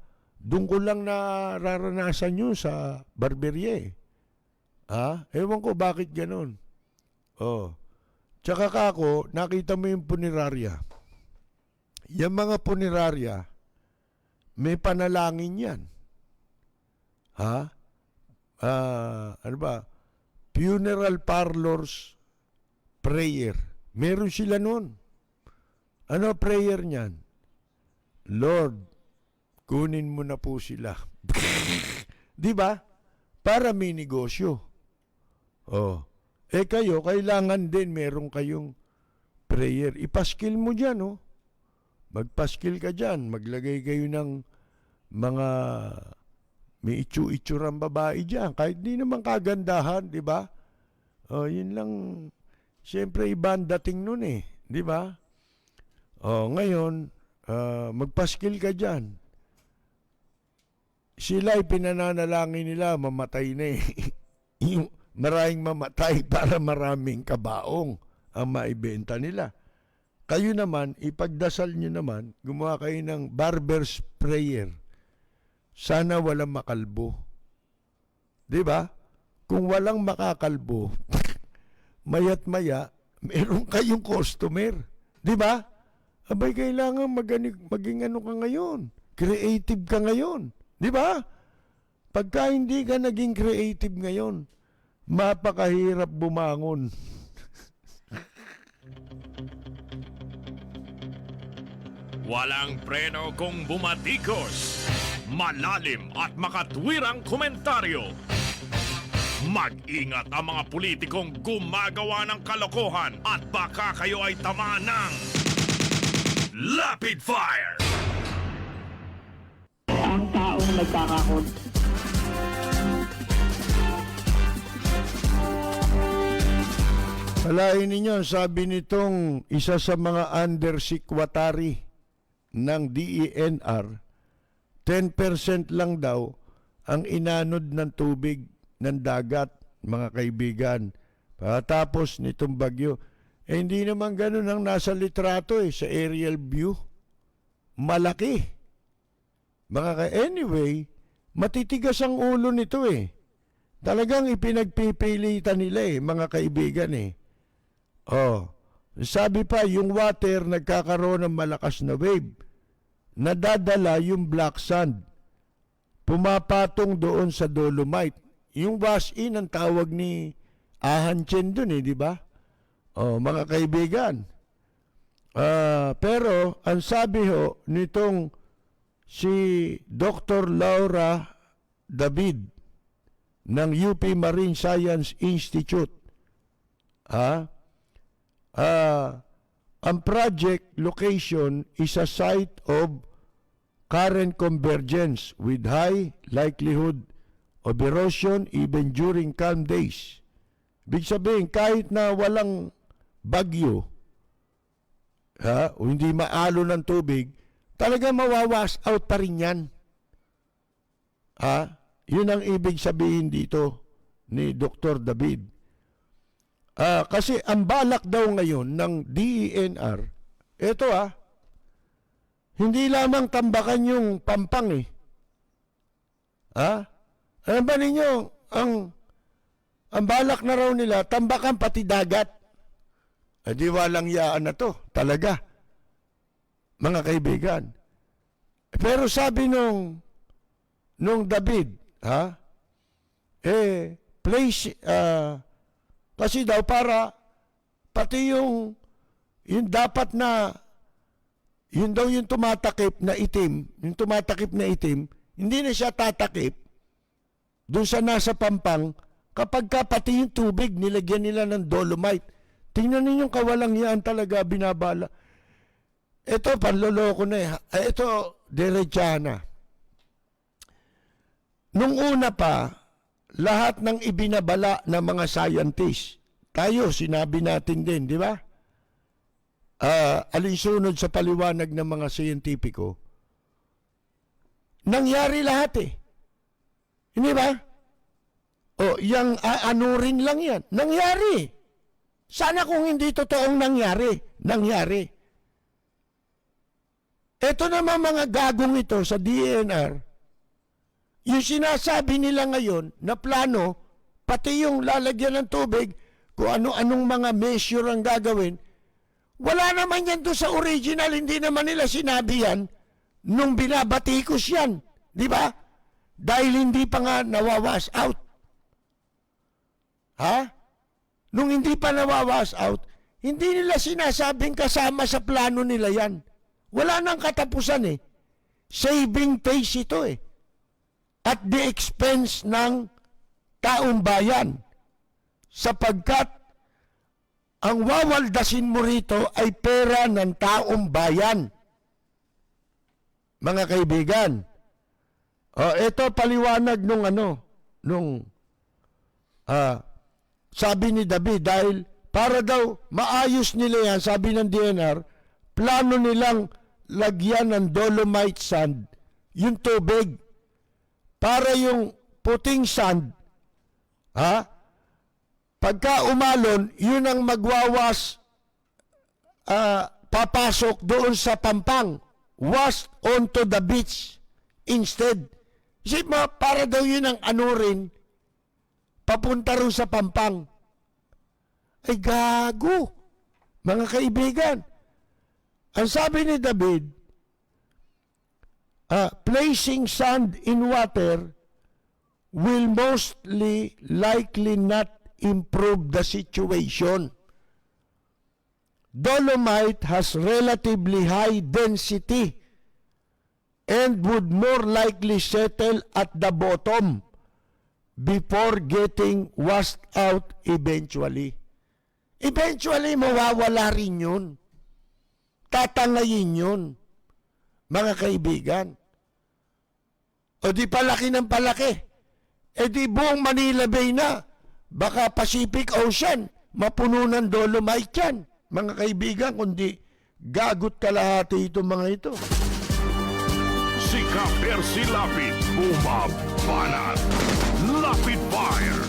Doon ko lang nararanasan yun sa barberia eh. Ha? Ewan ko bakit ganon. Oh. Tsaka kako, nakita mo yung punerarya. Yung mga punerarya, may panalangin yan. Ha? Ano ba? Funeral parlors prayer. Meron sila nun. Ano prayer niyan? Lord, kunin mo na po sila. Di ba? Para may negosyo. Oh. Eh kayo, kailangan din meron kayong prayer. Ipaskil mo dyan, oh. Magpaskil ka dyan. Maglagay kayo ng mga may itsu-itsurang babae dyan. Kahit di naman kagandahan, di ba? Oh, yun lang. Siyempre, iba ang dating nun eh. Di ba? Oh, ngayon, magpaskil ka dyan. Sila'y pinananalangin nila, mamatay na eh. Yung maraming mamatay para maraming kabaong ang maibenta nila. Kayo naman, ipagdasal nyo naman, gumawa kayo ng barber's prayer. Sana walang makalbo. Diba? Kung walang makakalbo, mayat maya, meron kayong customer. Diba? Abay, kailangan maging ano ka ngayon. Creative ka ngayon. Diba? Pagka hindi ka naging creative ngayon, mapakahirap bumangon. Walang preno kung bumatikos. Malalim at makatwirang komentaryo. Mag-ingat ang mga politikong gumagawa ng kalokohan at baka kayo ay tamaan ng Rapid Fire! Ang taong nagkakakontra Alain ninyo, sabi nitong isa sa mga undersecretary ng DENR, 10% lang daw ang inanod ng tubig ng dagat, mga kaibigan. Pagkatapos nitong bagyo, hindi naman ganun ang nasa litrato sa aerial view. Malaki. Anyway, matitigas ang ulo nito Talagang ipinagpipilitan nila mga kaibigan Oh, sabi pa, yung water nagkakaroon ng malakas na wave. Nadadala yung black sand. Pumapatong doon sa dolomite. Yung wash-in ang tawag ni Ahan Chen dun di ba? Oh, mga kaibigan. Pero, ang sabi nitong si Dr. Laura David ng UP Marine Science Institute, ang project location is a site of current convergence with high likelihood of erosion even during calm days. Ibig sabihin, kahit na walang bagyo, o hindi maalo ng tubig, talaga mawawas out pa rin yan. Yun ang ibig sabihin dito ni Dr. David. Kasi ang balak daw ngayon ng DENR, ito hindi lamang tambakan yung Pampang Ano ba ninyo, ang balak na raw nila, tambakan pati dagat. Di walang yaan na to, talaga. Mga kaibigan. Pero sabi nung David, place, kasi daw para, pati yung dapat na, yun daw yung tumatakip na itim, hindi na siya tatakip doon sa nasa Pampang kapag pati yung tubig nilagyan nila ng dolomite. Tingnan ninyong kawalang yan talaga binabala. Ito, panloloko na ito, diretsana. Nung una pa, lahat ng ibinabala ng mga scientist, tayo, sinabi natin din, di ba? Alinsunod sa paliwanag ng mga siyentipiko, nangyari lahat Hindi ba? Yang anurin lang yan. Nangyari. Sana kung hindi totoong nangyari. Ito naman mga gagong ito sa DENR, yung sinasabi nila ngayon na plano, pati yung lalagyan ng tubig, kung ano-anong mga measure ang gagawin, wala naman yan doon sa original, hindi naman nila sinabi yan nung binabatikos yan. Di ba? Dahil hindi pa nga nawawash out. Nung hindi pa nawawash out, hindi nila sinasabing kasama sa plano nila yan. Wala nang katapusan Saving face ito At the expense ng taong bayan. Sapagkat ang wawaldasin mo rito ay pera ng taong bayan. Mga kaibigan, ito paliwanag sabi ni David, dahil para daw maayos nila yan, sabi ng DNR, plano nilang lagyan ng dolomite sand, yung tubig, para yung puting sand, pagka umalon, yun ang magwawas, papasok doon sa Pampang, washed onto the beach instead. Isip mo, para daw yun ang anurin, papunta rin sa Pampang. Ay gago, mga kaibigan. Ang sabi ni David, placing sand in water will mostly likely not improve the situation. Dolomite has relatively high density and would more likely settle at the bottom before getting washed out eventually. Eventually, mawawala rin yun. Tatangayin yun, mga kaibigan. O di palaki ng palaki. Di buong Manila Bay na. Baka Pacific Ocean, mapuno ng dolomite yan. Mga kaibigan, kundi gagot kalahati itong mga ito. Si Ka Percy Lapid, bumabanat. Lapid Fire.